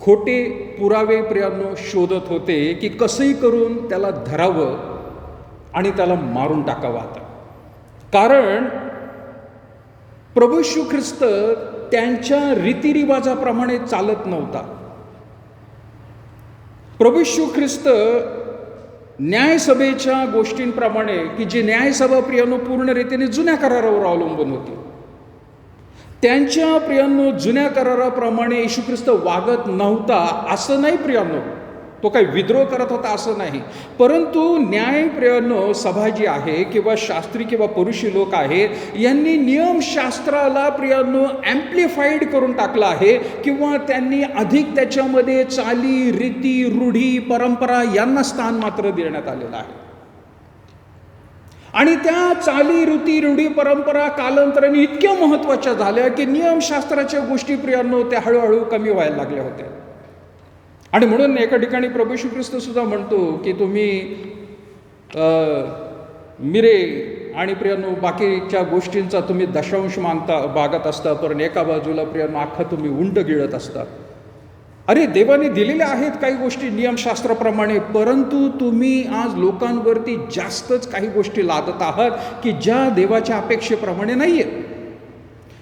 [SPEAKER 1] खोटे पुरावे प्रियानो शोधत होते की कसंही करून त्याला धरावं आणि त्याला मारून टाकावं. आता कारण प्रभू येशू ख्रिस्त त्यांच्या रीतिरिवाजाप्रमाणे चालत नव्हता. प्रभू येशू ख्रिस्त न्यायसभेच्या गोष्टींप्रमाणे, की जी न्यायसभा प्रियानो पूर्ण रीतीने जुन्या करारावर अवलंबून होती, त्यांच्या प्रियानो जुन्या कराराप्रमाणे येशू ख्रिस्त वागत नव्हता असं नाही प्रियानो. तो काही विद्रोह करत होता असं नाही. परंतु न्याय प्रियानो सभा जी आहे किंवा शास्त्री किंवा पुरुषी लोक आहेत यांनी नियमशास्त्राला प्रियानो ॲम्प्लिफाईड करून टाकलं आहे किंवा त्यांनी अधिक त्याच्यामध्ये चाली, रीती, रूढी, परंपरा यांना स्थान मात्र देण्यात आलेलं आहे. आणि त्या चाली, रीती, रूढी, परंपरा कालांतराने इतक्या महत्त्वाच्या झाल्या की नियमशास्त्राच्या गोष्टी प्रियानो त्या हळूहळू कमी व्हायला लागल्या होत्या. आणि म्हणून एका ठिकाणी प्रभू येशू ख्रिस्त सुद्धा म्हणतो की तुम्ही मिरे आणि प्रियानो बाकीच्या गोष्टींचा तुम्ही दशांश बागत असता, पण एका बाजूला प्रियानो अख्खा तुम्ही उंट गिळत असता. अरे, देवाने दिलेल्या आहेत काही गोष्टी नियमशास्त्राप्रमाणे, परंतु तुम्ही आज लोकांवरती जास्तच काही गोष्टी लादत आहात की ज्या देवाच्या अपेक्षेप्रमाणे नाही आहेत.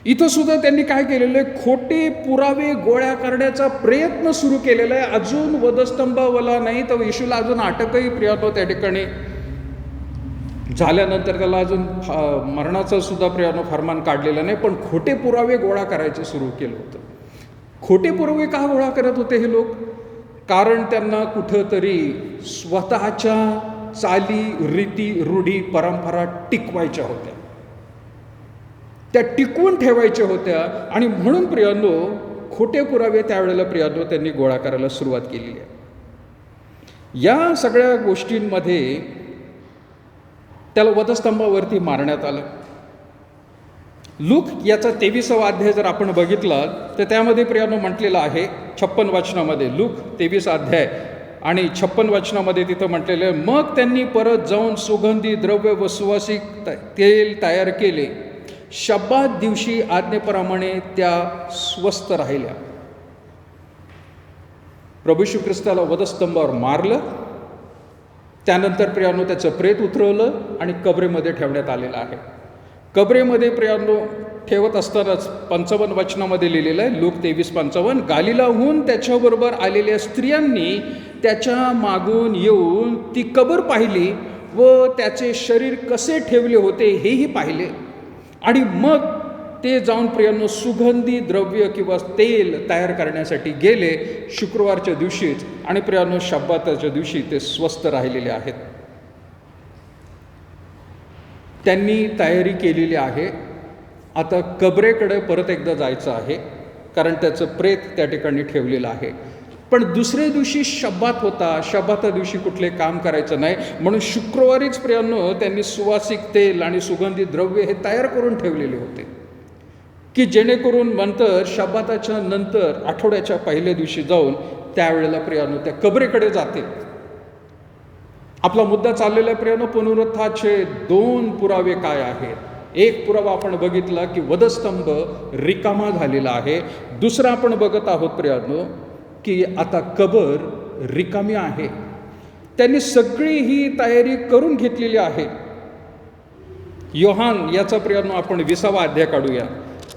[SPEAKER 1] इथं सुद्धा त्यांनी काय केलेलं आहे, खोटे पुरावे गोळा करण्याचा प्रयत्न सुरू केलेला आहे. अजून वधस्तंभावला नाही तर येशूला अजून अटकही प्रियानो त्या ठिकाणी झाल्यानंतर त्याला अजून मरणाचं सुद्धा प्रियानो फरमान काढलेलं नाही, पण खोटे पुरावे गोळा करायचे सुरू केलं होतं. खोटे पुरावे का गोळा करत होते हे लोक? कारण त्यांना कुठंतरी स्वतःच्या चाली, रीती, रूढी, परंपरा टिकवायच्या होत्या, त्या टिकवून ठेवायच्या होत्या. आणि म्हणून प्रियानो खोटे पुरावे त्यावेळेला प्रियानो त्यांनी गोळा करायला सुरुवात केलेली आहे. या सगळ्या गोष्टींमध्ये त्याला वधस्तंभावरती मारण्यात आलं. लूक याचा 23वा अध्याय जर आपण बघितला तर त्यामध्ये प्रियानो म्हटलेलं आहे 56 वचनामध्ये, लूक 23 अध्याय आणि 56 वचनामध्ये तिथं म्हटलेलं आहे, मग त्यांनी परत जाऊन सुगंधी द्रव्य व सुवासिक तेल तयार केले. शब्बात दिवशी आज्ञेप्रमाणे त्या स्वस्थ राहिल्या. प्रभू येशू ख्रिस्ताला वधस्तंभावर मारलं, त्यानंतर प्रियानो त्याचं प्रेत उतरवलं आणि कबरेमध्ये ठेवण्यात आलेलं आहे. कबरेमध्ये प्रियानो ठेवत असतानाच 55 वचनामध्ये लिहिलेलं आहे, लूक 23:55, गालिलाहून त्याच्याबरोबर आलेल्या स्त्रियांनी त्याच्या मागून येऊन ती कबर पाहिली व त्याचे शरीर कसे ठेवले होते हेही पाहिले. आणि मग ते जाऊन प्रियानो सुगंधी द्रव्य किंवा तेल तयार करण्यासाठी गेले शुक्रवारच्या दिवशीच. आणि प्रियानो शब्बाताच्या दिवशी ते स्वस्थ राहिलेले आहेत. त्यांनी तयारी केलेली आहे. आता कबरेकडे परत एकदा जायचं आहे, कारण त्याचं प्रेत त्या ठिकाणी ठेवलेलं आहे. पण दुसऱ्या दिवशी शब्बात होता, शब्बाता दिवशी कुठले काम करायचं नाही, म्हणून शुक्रवारीच प्रियानो त्यांनी सुवासिक तेल आणि सुगंधी द्रव्य हे तयार करून ठेवलेले होते की जेणेकरून नंतर शब्बाताच्या नंतर आठवड्याच्या पहिल्या दिवशी जाऊन त्यावेळेला प्रियानो त्या कबरेकडे जातील. आपला मुद्दा चाललेला आहे प्रियानो, पुनरुत्थानाचे 2 पुरावे काय आहेत. एक पुरावा आपण बघितला की वधस्तंभ रिकामा झालेला आहे. दुसरा आपण बघत आहोत प्रियानो की आता कबर रिकामी आहे. त्यांनी सगळी ही तयारी करून घेतलेली आहे. योहान याचा प्रियानो आपण 20वा अध्याय काढूया.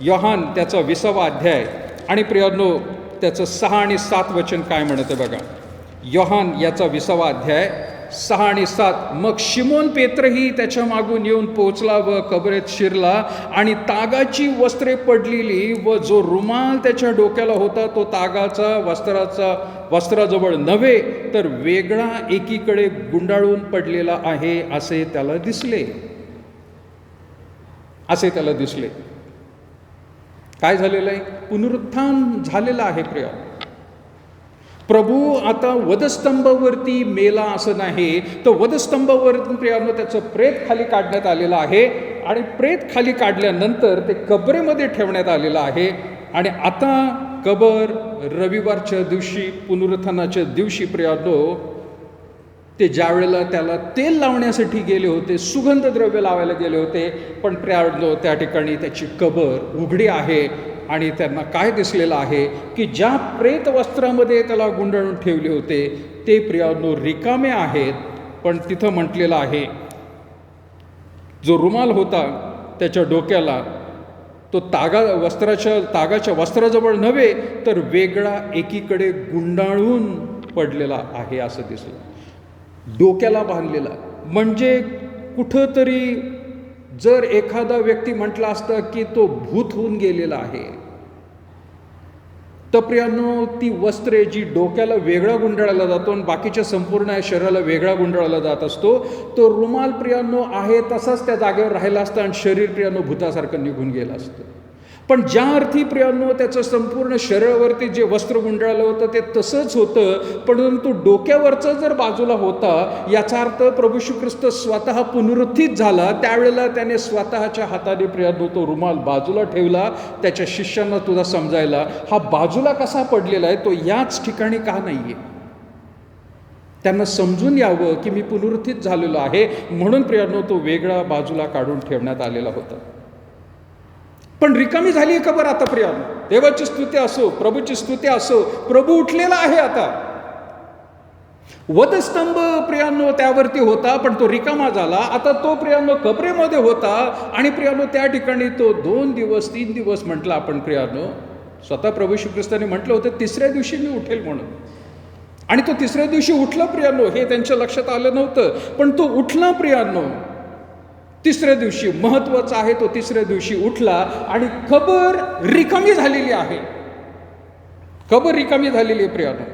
[SPEAKER 1] योहान त्याचा 20वा अध्याय आणि प्रियानो त्याचं 6 आणि 7 वचन काय म्हणतं बघा. योहान याचा 20वा अध्याय 6 आणि 7. मग शिमोन पेत्रही त्याच्या मागून येऊन पोहोचला व कबरेत शिरला आणि तागाची वस्त्रे पडलेली व जो रुमाल त्याच्या डोक्याला होता तो तागाचा वस्त्राजवळ नव्हे तर वेगळा एकीकडे गुंडाळून पडलेला आहे असे त्याला दिसले. काय झालेलं आहे? पुनरुत्थान झालेलं आहे प्रिय. प्रभू आता वधस्तंभावरती मेला असं नाही, तर वधस्तंभावरती प्रियानो त्याचं प्रेत खाली काढण्यात आलेलं आहे. आणि प्रेत खाली काढल्यानंतर ते कबरेमध्ये ठेवण्यात आलेलं आहे. आणि आता कबर रविवारच्या दिवशी, पुनरुत्थानाच्या दिवशी प्रियानो ते ज्यावेळेला त्याला तेल लावण्यासाठी गेले होते, सुगंध द्रव्य लावायला गेले होते, पण प्रियानो त्या ठिकाणी त्याची कबर उघडी आहे. आणि त्यांना काय दिसलेलं आहे की ज्या प्रेत वस्त्रामध्ये त्याला गुंडाळून ठेवले होते ते प्रियानो रिकामे आहेत. पण तिथं म्हटलेलं आहे जो रुमाल होता त्याच्या डोक्याला तो तागाच्या वस्त्राजवळ नव्हे तर वेगळा एकीकडे गुंडाळून पडलेला आहे असं दिसलं. डोक्याला बांधलेला म्हणजे कुठंतरी जर एखादा व्यक्ती म्हटला असता की तो भूत होऊन गेलेला आहे, तर प्रियानो ती वस्त्रे जी डोक्याला वेगळा गुंडाळला जातो आणि बाकीच्या संपूर्ण शरीराला वेगळा गुंडाळला जात असतो, तो रुमाल प्रियानो आहे तसाच त्या जागेवर राहिला असता आणि शरीर प्रियानो भूतासारखं निघून गेलं असतं. पण ज्या अर्थी प्रियांनो त्याचं संपूर्ण शरीरावरती जे वस्त्र गुंडाळलं होतं ते तसंच होतं, परंतु डोक्यावरचा जर बाजूला होता, याचा अर्थ प्रभू येशू ख्रिस्त स्वतः पुनरुत्थित झाला. त्यावेळेला त्याने स्वतःच्या हाताने प्रियांनो तो रुमाल बाजूला ठेवला. त्याच्या शिष्यांना तुला समजायला हा बाजूला कसा पडलेला आहे, तो याच ठिकाणी का नाही आहे, त्यांना समजून यावं की मी पुनरुत्थित झालेलो आहे, म्हणून प्रियांनो तो वेगळा बाजूला काढून ठेवण्यात आलेला होता. पण रिकामी झाली आहे खबर आता प्रियांनो. देवाची स्तुती असो, प्रभूची स्तुती असो, प्रभू उठलेला आहे आता. वधस्तंभ प्रियांनो त्यावरती होता, पण तो रिकामा झाला. आता तो प्रियांनो कबरेमध्ये होता आणि प्रियांनो त्या ठिकाणी तो 2 दिवस 3 दिवस म्हटला आपण प्रियांनो. स्वतः प्रभू येशू ख्रिस्ताने म्हटलं होतं 3ऱ्या दिवशी मी उठेल म्हणून, आणि तो 3ऱ्या दिवशी उठला प्रियांनो. हे त्यांच्या लक्षात आलं नव्हतं, पण तो उठला प्रियांनो. 3ऱ्या दिवशी महत्वाचा आहे, तो 3ऱ्या दिवशी उठला आणि कबर रिकामी झालेली आहे. कबर रिकामी झालेली आहे प्रियांनो.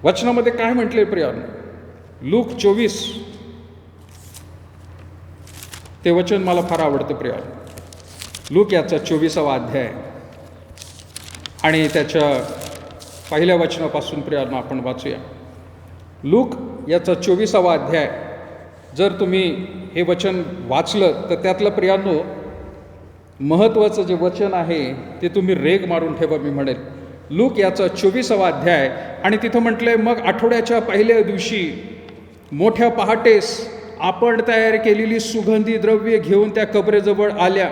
[SPEAKER 1] वचनामध्ये काय म्हटले प्रियांनो? लूक 24 ते वचन मला फार आवडतं प्रियांनो. लूक याचा 24वा अध्याय आणि त्याच्या पहिल्या वचनापासून प्रियांनो आपण वाचूया. लूक याचा 24वा अध्याय. जर तुम्ही हे वचन वाचलं तर त्यातलं प्रियांनो महत्त्वाचं जे वचन आहे ते तुम्ही रेग मारून ठेवा, मी म्हणेल. लूक याचा 24वा अध्याय आणि तिथं म्हटलंय, मग आठवड्याच्या पहिल्या दिवशी मोठ्या पहाटेस आपण तयार केलेली सुगंधी द्रव्ये घेऊन त्या कबरेजवळ आल्या.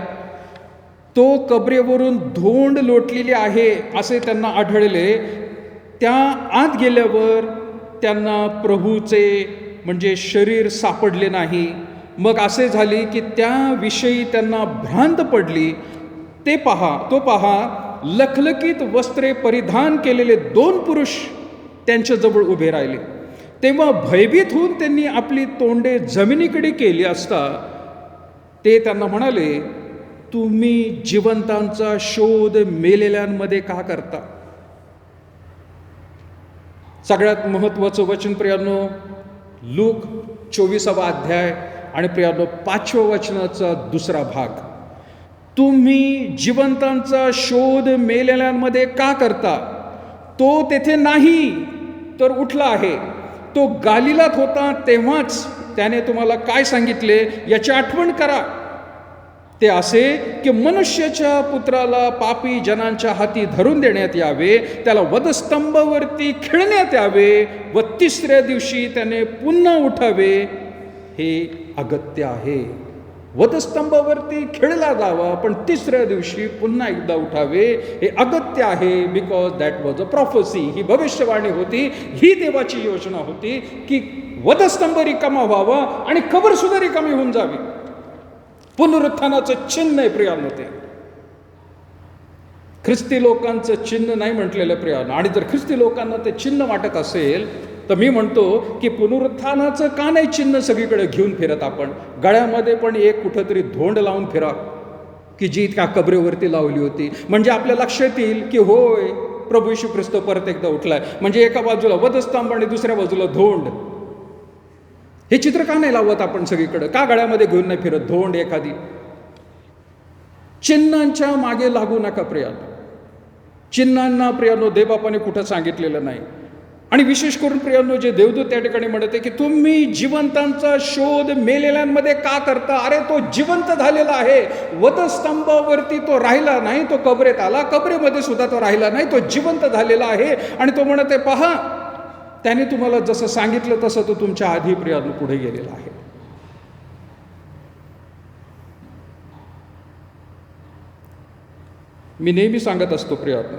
[SPEAKER 1] तो कबरेवरून धोंड लोटलेली आहे असे त्यांना आढळले. त्या आत गेल्यावर त्यांना प्रभूचे म्हणजे शरीर सापडले नाही. मग असे झाले की त्याविषयी त्यांना भ्रांत पडली. तो पहा लखलखीत वस्त्रे परिधान केलेले 2 पुरुष त्यांच्याजवळ उभे राहिले. तेव्हा भयभीत होऊन त्यांनी आपली तोंडे जमिनीकडे केली असता ते त्यांना म्हणाले, तुम्ही जिवंतांचा शोध मेलेल्यांमध्ये का करता? सगळ्यात महत्त्वाचं वचन प्रियांनो, लूक 24वा अध्याय आणि प्रियांनो 5व्या वचनाचा दुसरा भाग. तुम्ही जिवंतांचा शोध मेलेल्यांमध्ये का करता? तो तेथे नाही तर उठला आहे. तो गालिलात होता तेव्हाच त्याने तुम्हाला काय सांगितले याची आठवण करा. ते असे की मनुष्याच्या पुत्राला पापी जनांच्या हाती धरून देण्यात यावे, त्याला वधस्तंभावरती खिळण्यात यावे व 3ऱ्या दिवशी त्याने पुन्हा उठावे, हे अगत्य आहे. वधस्तंभावरती खिळला जावा पण 3ऱ्या दिवशी पुन्हा एकदा उठावे, हे अगत्य आहे. Because that was a prophecy. ही भविष्यवाणी होती, ही देवाची योजना होती की वधस्तंभ रिकामा व्हावा आणि कबर सुद्धा रिकामी होऊन जावी. पुनरुत्थानाचं चिन्ह आहे प्रियांनो ते. ख्रिस्ती लोकांचं चिन्ह नाही म्हटलेलं प्रियांनो. आणि जर ख्रिस्ती लोकांना ते चिन्ह वाटत असेल तर मी म्हणतो की पुनरुत्थानाचं का नाही चिन्ह सगळीकडे घेऊन फिरत आपण? गळ्यामध्ये पण एक कुठंतरी धोंड लावून फिरा की जी त्या कबरेवरती लावली होती, म्हणजे आपल्या लक्षात येईल की होय प्रभू येशू ख्रिस्त परत एकदा उठलाय. म्हणजे एका बाजूला वधस्तंभ आणि दुसऱ्या बाजूला धोंड. हे चित्र का नाही लावत आपण सगळीकडे? का गळ्यामध्ये घेऊन नाही फिरत धोंड एखादी? चिन्हांच्या मागे लागू नका प्रियांनो. चिन्हांना प्रियांनो देवबापाने कुठं सांगितलेलं नाही. आणि विशेष करून प्रियांनो जे देवदूत त्या ठिकाणी म्हणते की तुम्ही जिवंतांचा शोध मेलेल्यांमध्ये का करता? अरे तो जिवंत झालेला आहे. वधस्तंभावरती तो राहिला नाही, तो कबरेत आला. कबरेमध्ये सुद्धा तो राहिला नाही, तो जिवंत झालेला आहे. आणि तो म्हणते पहा, त्याने तुम्हाला जसं सांगितलं तसं तो तुमच्या आधी प्रियांनो पुढे गेलेला आहे. मी नेहमी सांगत असतो प्रियांनो,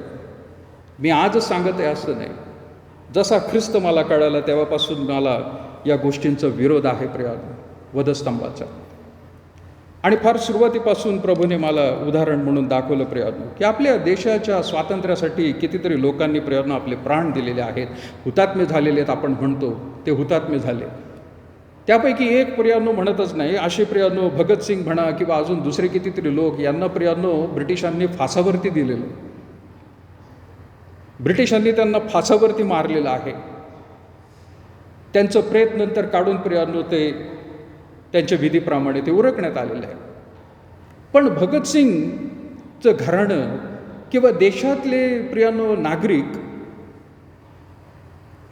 [SPEAKER 1] मी आजच सांगत आहे असं नाही. जसा ख्रिस्त मला कळाला तेव्हापासून मला या गोष्टींचा विरोध आहे प्रियांनो, वधस्तंभाचा. आणि फार सुरुवातीपासून प्रभूने मला उदाहरण म्हणून दाखवलं प्रियांनो की आपल्या देशाच्या स्वातंत्र्यासाठी कितीतरी लोकांनी प्रियांनो आपले प्राण दिलेले आहेत, हुतात्मे झालेले आहेत. आपण म्हणतो ते हुतात्मे झाले. त्यापैकी एक प्रियांनो म्हणतच नाही, असे प्रियांनो भगतसिंग म्हणा किंवा अजून दुसरे कितीतरी लोक, यांना प्रियांनो ब्रिटिशांनी फासावरती दिलेलं. ब्रिटिशांनी त्यांना फासावरती मारलेलं आहे. त्यांचं प्रेत नंतर काढून प्रियांनो ते त्यांच्या विधीप्रमाणे ते उरकण्यात आलेलं आहे. पण भगतसिंगचं घराणं किंवा देशातले प्रियानो नागरिक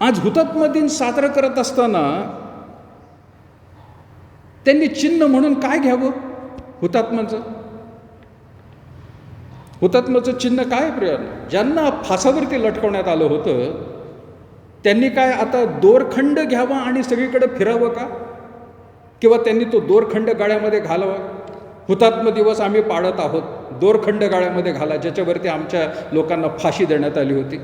[SPEAKER 1] आज हुतात्मा दिन साजरा करत असताना त्यांनी चिन्ह म्हणून काय घ्यावं? हुतात्म्याचं चिन्ह काय प्रियानो? ज्यांना फासावरती लटकवण्यात आलं होतं त्यांनी काय आता दोरखंड घ्यावा आणि सगळीकडे फिरावं का? किंवा त्यांनी तो दोरखंड गाळ्यामध्ये घालावा? हुतात्मा दिवस आम्ही पाळत आहोत, दोरखंड गाळ्यामध्ये घाला, ज्याच्यावरती आमच्या लोकांना फाशी देण्यात आली होती.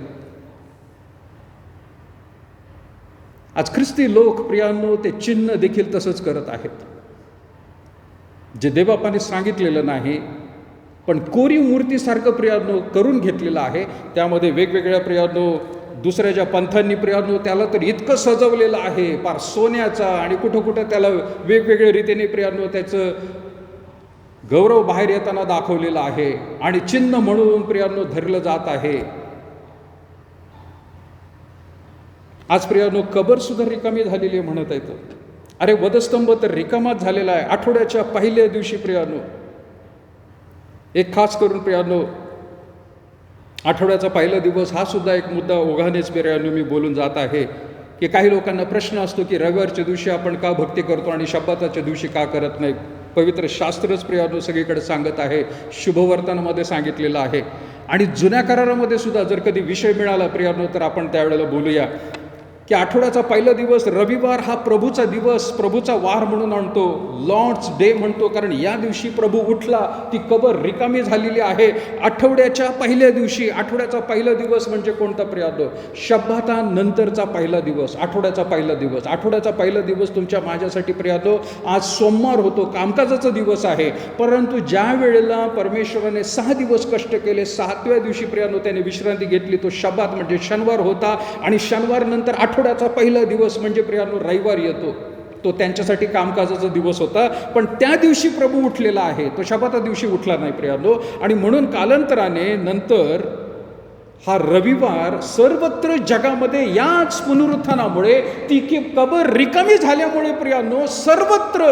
[SPEAKER 1] आज ख्रिस्ती लोक प्रियांनो ते चिन्ह देखील तसंच करत आहेत, जे देवबापाने सांगितलेलं नाही पण कोरीव मूर्तीसारखं प्रियांनो करून घेतलेलं आहे. त्यामध्ये वेगवेगळ्या प्रियांनो दुसऱ्या ज्या पंथांनी प्रियांनो त्याला तर इतकं सजवलेलं आहे फार सोन्याचा, आणि कुठं कुठं त्याला वेगवेगळ्या रीतीने प्रियांनो त्याचं गौरव बाहेर येताना दाखवलेलं आहे आणि चिन्ह म्हणून प्रियांनो धरलं जात आहे. आज प्रियांनो कबर सुद्धा रिकामी झालेली आहे म्हणत येतं. अरे वधस्तंभ तर रिकामाच झालेला आहे. आठवड्याच्या पहिल्या दिवशी प्रियांनो, एक खास करून प्रियांनो आठवड्याचा पहिला दिवस हा सुद्धा एक मुद्दा ओघानेच प्रियांनो मी बोलून जात आहे की काही लोकांना प्रश्न असतो की रविवारच्या दिवशी आपण का भक्ती करतो आणि शब्दाच्या दिवशी का करत नाही. पवित्र शास्त्रच प्रियांनो सगळीकडे सांगत आहे, शुभवर्तनामध्ये सांगितलेलं आहे. आणि जुन्या करारामध्ये सुद्धा जर कधी विषय मिळाला प्रियांनो तर आपण त्यावेळेला बोलूया की आठवड्याचा पहिला दिवस रविवार हा प्रभूचा दिवस, प्रभूचा वार म्हणून आणतो, लॉर्ड्स डे म्हणतो, कारण या दिवशी प्रभू उठला, ती कबर रिकामी झालेली आहे. आठवड्याच्या पहिल्या दिवशी, आठवड्याचा पहिला दिवस म्हणजे कोणता प्रियांनो? शब्दातानंतरचा पहिला दिवस, आठवड्याचा पहिला दिवस. आठवड्याचा पहिला दिवस तुमच्या माझ्यासाठी प्रियांनो आज सोमवार होतो, कामकाजाचा दिवस आहे. परंतु ज्या वेळेला परमेश्वराने 6 दिवस कष्ट केले, 7व्या दिवशी प्रियांनो त्याने विश्रांती घेतली, तो शब्दात म्हणजे शनिवार होता. आणि शनिवार नंतर आठवड्याचा पहिला दिवस म्हणजे प्रियांनो रविवार येतो, तो त्यांच्यासाठी कामकाजाचा दिवस होता. पण त्या दिवशी प्रभू उठलेला आहे, तो शब्दाच्या दिवशी उठला नाही प्रियांनो. आणि म्हणून कालांतराने नंतर हा रविवार सर्वत्र जगामध्ये याच पुनरुत्थानामुळे, ती की कबर रिकामी झाल्यामुळे प्रियांनो सर्वत्र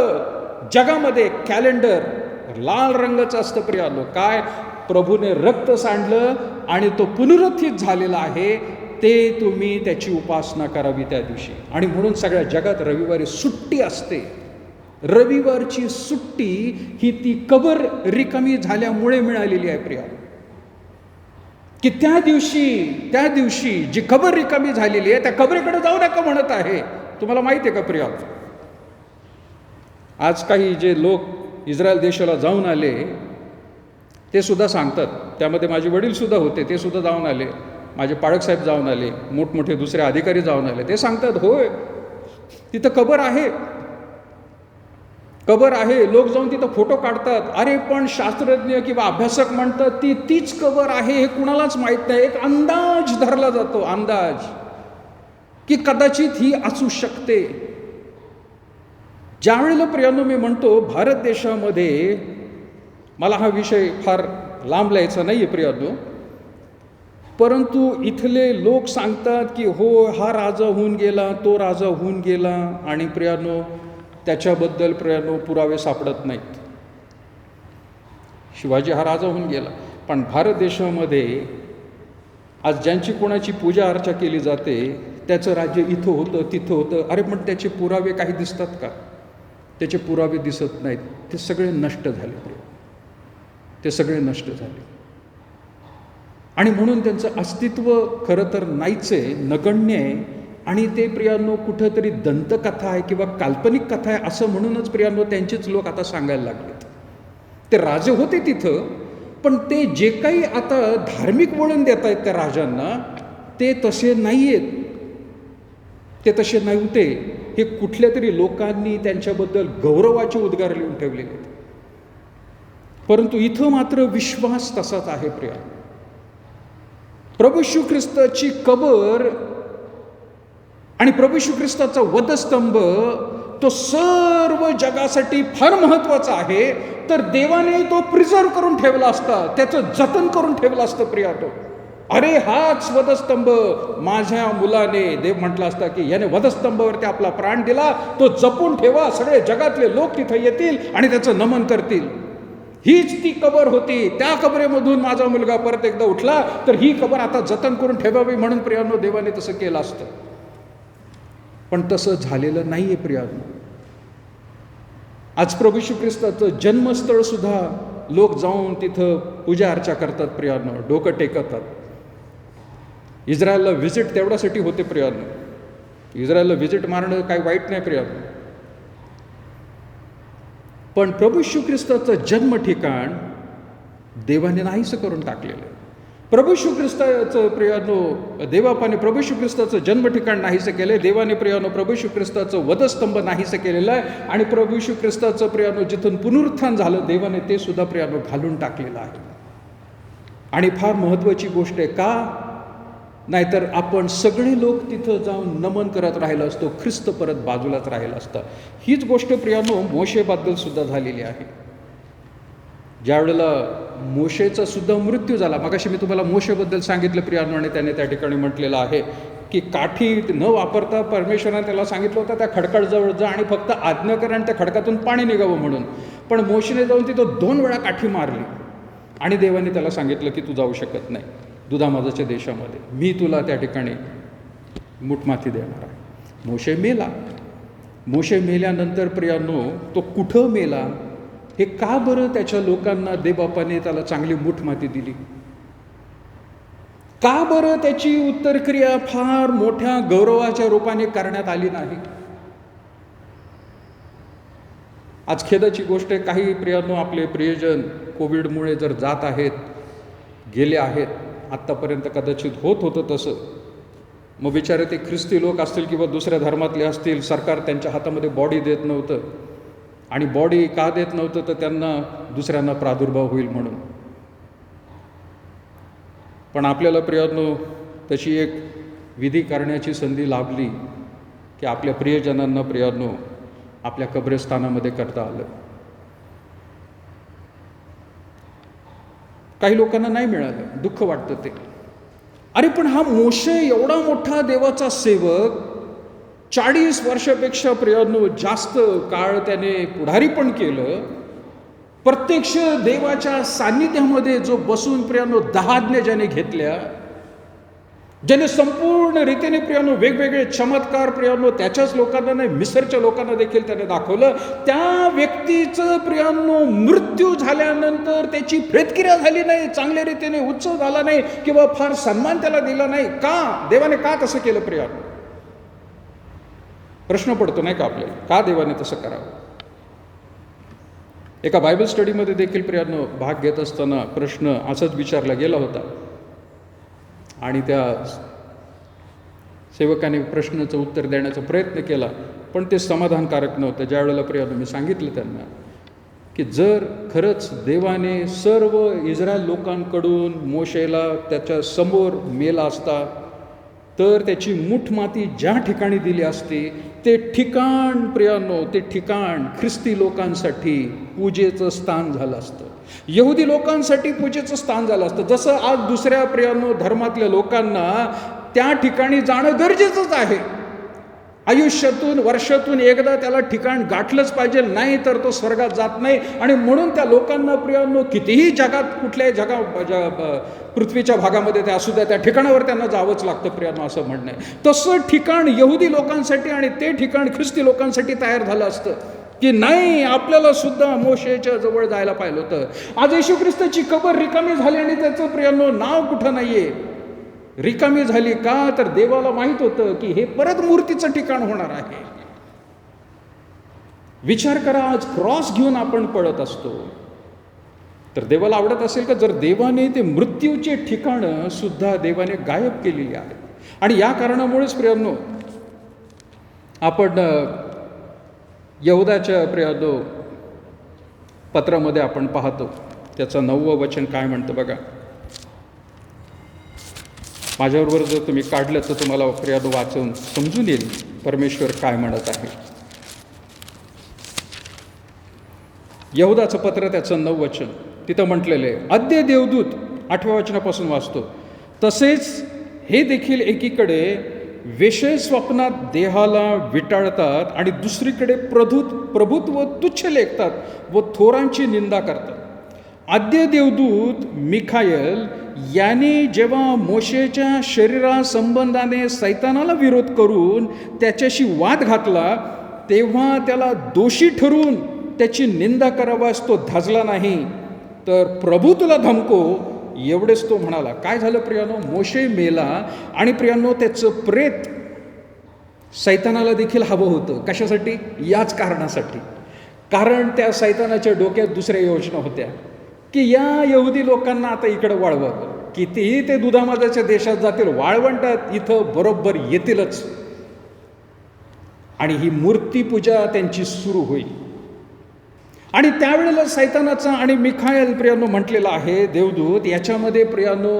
[SPEAKER 1] जगामध्ये कॅलेंडर लाल रंगाचं असतं प्रियांनो. काय? प्रभूने रक्त सांडलं आणि तो पुनरुत्थित झालेला आहे, ते तुम्ही त्याची उपासना करावी त्या दिवशी. आणि म्हणून सगळ्या जगात रविवारी सुट्टी असते. रविवारची सुट्टी ही ती कबर रिकामी झाल्यामुळे मिळालेली आहे प्रिया, की त्या दिवशी जी कबर रिकामी झालेली आहे त्या कबरेकडे जाऊ नका म्हणत आहे. तुम्हाला माहिती आहे का प्रिया, आज काही जे लोक इस्रायल देशाला जाऊन आले ते सुद्धा सांगतात, त्यामध्ये माझे वडील सुद्धा होते, ते सुद्धा जाऊन आले, माझे पाळकसाहेब जाऊन आले, मोठमोठे दुसरे अधिकारी जाऊन आले. ते सांगतात होय तिथं कबर आहे, कबर आहे. लोक जाऊन तिथं फोटो काढतात. अरे पण शास्त्रज्ञ किंवा अभ्यासक म्हणतात ती तीच कबर आहे, हे कुणालाच माहीत नाही. एक अंदाज धरला जातो, अंदाज की कदाचित ही असू शकते. ज्यावेळेला प्रियांनो मी म्हणतो भारत देशामध्ये, मला हा विषय फार लांब लिहायचा नाही आहे प्रियांनो, परंतु इथले लोक सांगतात की हो हा राजा होऊन गेला, तो राजा होऊन गेला, आणि प्रियांनो त्याच्याबद्दल प्रियांनो पुरावे सापडत नाहीत. शिवाजी हा राजा होऊन गेला, पण भारत देशामध्ये आज ज्यांची कोणाची पूजा अर्चा केली जाते त्याचं राज्य इथं होतं तिथं होतं. अरे पण त्याचे पुरावे काही दिसतात का? त्याचे पुरावे दिसत नाहीत. ते सगळे नष्ट झाले, ते सगळे नष्ट झाले. आणि म्हणून त्यांचं अस्तित्व खरं तर नाहीच आहे, नगण्य आहे. आणि ते प्रियांनो कुठंतरी दंतकथा आहे किंवा काल्पनिक कथा आहे असं म्हणूनच प्रियांनो त्यांचेच लोक आता सांगायला लागलेत. ते राजे होते तिथं, पण ते जे काही आता धार्मिक वळण देत आहेत त्या राजांना, ते तसे नाही आहेत, ते तसे नव्हते. हे कुठल्या तरी लोकांनी त्यांच्याबद्दल गौरवाचे उद्गार लिहून ठेवलेले आहेत. परंतु इथं मात्र विश्वास तसाच आहे प्रिया. प्रभू येशू ख्रिस्ताची कबर आणि प्रभू येशू ख्रिस्ताचा वधस्तंभ तो सर्व जगासाठी फार महत्वाचा आहे. तर देवाने तो प्रिझर्व करून ठेवला असता, त्याचं जतन करून ठेवलं असतं प्रियातो. अरे हाच वधस्तंभ माझ्या मुलाने, देव म्हटला असता की याने वधस्तंभावरती आपला प्राण दिला, तो जपून ठेवा, सगळे जगातले लोक तिथं येतील आणि त्याचं नमन करतील. हीच ती कबर होती, त्या कबरेमधून माझा मुलगा परत एकदा उठला, तर ही कबर आता जतन करून ठेवावी म्हणून प्रियांनो देवाने तसं केलं असतं. पण तसं झालेलं नाहीये प्रियांनो. आज प्रभू येशू ख्रिस्ताचं जन्मस्थळ सुद्धा लोक जाऊन तिथं पूजा अर्चा करतात प्रियांनो, डोकं टेकतात. इस्रायलला व्हिजिट तेवढ्यासाठी होते प्रियांनो. इस्रायलला व्हिजिट मारणं काही वाईट नाही प्रियांनो. पण प्रभू येशू ख्रिस्ताचं जन्म ठिकाण देवाने नाहीसं करून टाकलेलं. प्रभू येशू ख्रिस्ताचं प्रियांनो, देवापाने प्रभू येशू ख्रिस्ताचं जन्म ठिकाण नाहीसं केलंय. देवाने प्रियांनो प्रभू येशू ख्रिस्ताचं वधस्तंभ नाहीसं केलेलं आहे. आणि प्रभू येशू ख्रिस्ताचं प्रियांनो जिथून पुनरुत्थान झालं, देवाने ते सुद्धा प्रियांनो घालून टाकलेलं आहे. आणि फार महत्त्वाची गोष्ट आहे, का नाहीतर आपण सगळे लोक तिथं जाऊन नमन करत राहिलो असतो, ख्रिस्त परत बाजूलाच राहिला असता. हीच गोष्ट प्रियांनो मोशेबद्दल सुद्धा झालेली आहे. ज्या वेळेला मोशेचा सुद्धा मृत्यू झाला, मगाशी मी तुम्हाला मोशेबद्दल सांगितलं प्रियांनो, आणि त्याने त्या ठिकाणी म्हटलेलं आहे की काठी न वापरता परमेश्वराने त्याला सांगितलं होतं त्या खडकाजवळ जा आणि फक्त आज्ञा कर आणि त्या खडकातून पाणी निघावं म्हणून. पण मोशेने जाऊन तिथं 2 वेळा काठी मारली आणि देवाने त्याला सांगितलं की तू जाऊ शकत नाही दुधामाजाच्या देशामध्ये, मी तुला त्या ठिकाणी मुठमाती देणार आहे. मोशे मेला. मोशे मेल्यानंतर प्रियांनो तो कुठं मेला, हे का बरं त्याच्या लोकांना देवबापाने त्याला चांगली मुठमाती दिली? का बरं त्याची उत्तरक्रिया फार मोठ्या गौरवाच्या रूपाने करण्यात आली नाही? आज खेदाची गोष्ट आहे, काही प्रियांनो आपले प्रियजन कोविडमुळे जर जात आहेत, गेले आहेत, आत्तापर्यंत कदाचित होत होतं तसं. मग बिचारे ते ख्रिस्ती लोक असतील किंवा दुसऱ्या धर्मातले असतील, सरकार त्यांच्या हातामध्ये बॉडी देत नव्हतं. आणि बॉडी का देत नव्हतं, तर त्यांना दुसऱ्यांना प्रादुर्भाव होईल म्हणून. पण आपल्याला प्रियांनो तशी एक विधी करण्याची संधी लाभली की आपल्या प्रियजनांना प्रियांनो आपल्या कब्रस्थानामध्ये करता आलं. काही लोकांना नाही मिळालं, दुःख वाटतं ते. अरे पण हा मोशे एवढा मोठा देवाचा सेवक, 40 वर्षापेक्षा प्रियांनो जास्त काळ त्याने पुढारी पण केलं. प्रत्यक्ष देवाच्या सान्निध्यामध्ये जो बसून प्रियांनो 10 आज्ञा ज्याने घेतल्या, ज्याने संपूर्ण रीतीने प्रियांनो वेगवेगळे चमत्कार प्रियांनो त्याच्याच लोकांना नाही, मिसरच्या लोकांना देखील त्याने दाखवलं. त्या व्यक्तीचं प्रियांनो मृत्यू झाल्यानंतर त्याची प्रेतक्रिया झाली नाही, चांगल्या रीतीने उत्सव झाला नाही किंवा फार सन्मान त्याला दिला नाही. का? देवाने का तसं केलं प्रियांनो? प्रश्न पडतो नाही का आपल्याला, का देवाने तसं करावं? एका बायबल स्टडीमध्ये देखील प्रियांनो भाग घेत असताना प्रश्न असाच विचारला गेला होता. आणि त्या सेवकाने प्रश्नाचं उत्तर देण्याचा प्रयत्न केला, पण ते समाधानकारक नव्हतं. ज्या वेळेला प्रियांनो मी सांगितलं त्यांना की जर खरंच देवाने सर्व इस्रायल लोकांकडून मोशेला त्याच्या समोर मेला असता, तर त्याची मुठमाती ज्या ठिकाणी दिली असती, ते ठिकाण प्रियांनो, ते ठिकाण ख्रिस्ती लोकांसाठी पूजेचं स्थान झालं असतं, यहुदी लोकांसाठी पूजेचं स्थान झालं असतं. जसं आज दुसऱ्या प्रियांनो धर्मातल्या लोकांना त्या ठिकाणी जाणं गरजेचंच आहे. आयुष्यातून वर्षातून एकदा त्याला ठिकाण गाठलंच पाहिजे, नाही तर तो स्वर्गात जात नाही. आणि म्हणून त्या लोकांना प्रियांनो कितीही जगात कुठल्याही पृथ्वीच्या भागामध्ये ते असू द्या, त्या ठिकाणावर त्यांना जावंच लागतं प्रियांनो, असं म्हणणं आहे. तसं ठिकाण यहुदी लोकांसाठी आणि ते ठिकाण ख्रिस्ती लोकांसाठी तयार झालं असतं की नाही, आपल्याला सुद्धा मोशेच्या जवळ जायला पाहिलं होतं. आज येशू ख्रिस्ताची कबर रिकामी झाली आणि त्याचं प्रियांनो नाव कुठं नाहीये. रिकामी झाली का? तर देवाला माहित होतं की हे परत मूर्तीचं ठिकाण होणार आहे. विचार करा, आज क्रॉस घेऊन आपण पळत असतो, तर देवाला आवडत असेल का? जर देवाने ते मृत्यूचे ठिकाणं सुद्धा देवाने गायब केलेली आहेत. आणि या कारणामुळेच प्रियांनो आपण यहुदाच्या प्रियांनो पत्रामध्ये आपण पाहतो, त्याचं 9वं वचन काय म्हणतं बघा. माझ्याबरोबर जर तुम्ही काढलं तर तुम्हाला प्रियांनो वाचून समजून येईल परमेश्वर काय म्हणत आहे. यहुदाचं पत्र त्याचं 9वं वचन, तिथं म्हटलेलं आहे, अद्य देवदूत 8व्या वचनापासून वाचतो, तसेच हे देखील एकीकडे विषय स्वप्नात देहाला विटाळतात आणि दुसरीकडे प्रभुत्व तुच्छ लेखतात व थोरांची निंदा करतात. आद्य देवदूत मिखायल याने जेव्हा मोशेच्या शरीरासंबंधाने सैतानाला विरोध करून त्याच्याशी वाद घातला, तेव्हा त्याला दोषी ठरवून त्याची निंदा करावास तो धाजला नाही, तर प्रभू तुला धमको, एवढेच तो म्हणाला. काय झालं प्रियानो? मोशे मेला आणि प्रियानो त्याचं प्रेत सैतानाला देखील हवं होतं. कशासाठी? याच कारणासाठी. कारण त्या सैतानाच्या डोक्यात दुसऱ्या योजना होत्या की या यहुदी लोकांना आता इकडं वाळवावं. कितीही ते दुधामाजाच्या देशात जातील, वाळवंटात इथं बरोबर येतीलच आणि ही मूर्तीपूजा त्यांची सुरू होईल. आणि त्यावेळेला सैतानाचा आणि मिखायल प्रियानो म्हटलेला आहे देवदूत, याच्यामध्ये प्रियानो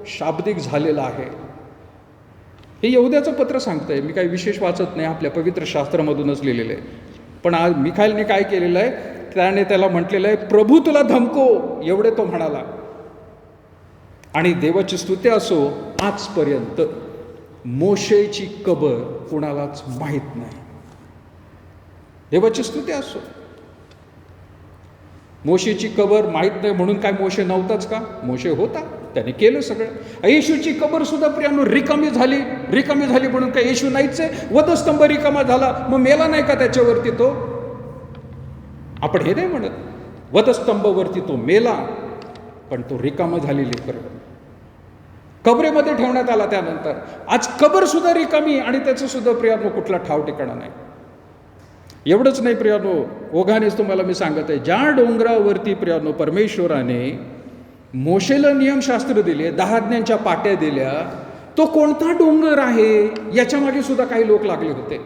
[SPEAKER 1] शाब्दिक झालेला आहे. हे यहुद्याचं पत्र सांगतंय, मी काही विशेष वाचत नाही, आपल्या पवित्र शास्त्रामधूनच लिहिलेलं आहे. पण आज मिखायलने काय केलेलं आहे? त्याने त्याला म्हटलेलं आहे, प्रभू तुला धमको, एवढे तो म्हणाला. आणि देवाची स्तुती असो, आजपर्यंत मोशेची कबर कुणालाच माहीत नाही. देवाची स्तुती असो. मोशेची कबर माहीत नाही म्हणून काय मोशे नव्हताच का? मोशे होता, त्याने केलं सगळं. येशूची कबर सुद्धा प्रियानो रिकामी झाली म्हणून काय येशू नाहीच आहे? वधस्तंभ रिकामा झाला, मग मेला नाही का त्याच्यावरती तो? आपण हे नाही म्हणत. वधस्तंभावरती तो मेला, पण तो रिकामा झालेली कबरेमध्ये ठेवण्यात आला. त्यानंतर आज कबर सुद्धा रिकामी आणि त्याचं सुद्धा प्रियानो कुठला ठाव ठिकाणा नाही. एवढंच नाही प्रियानो, ओघानेच तुम्हाला मी सांगत आहे, ज्या डोंगरावरती प्रियानो परमेश्वराने मोशेला नियमशास्त्र दिले, 10 आज्ञांच्या पाट्या दिल्या, तो कोणता डोंगर आहे याच्यामागे सुद्धा काही लोक लागले होते.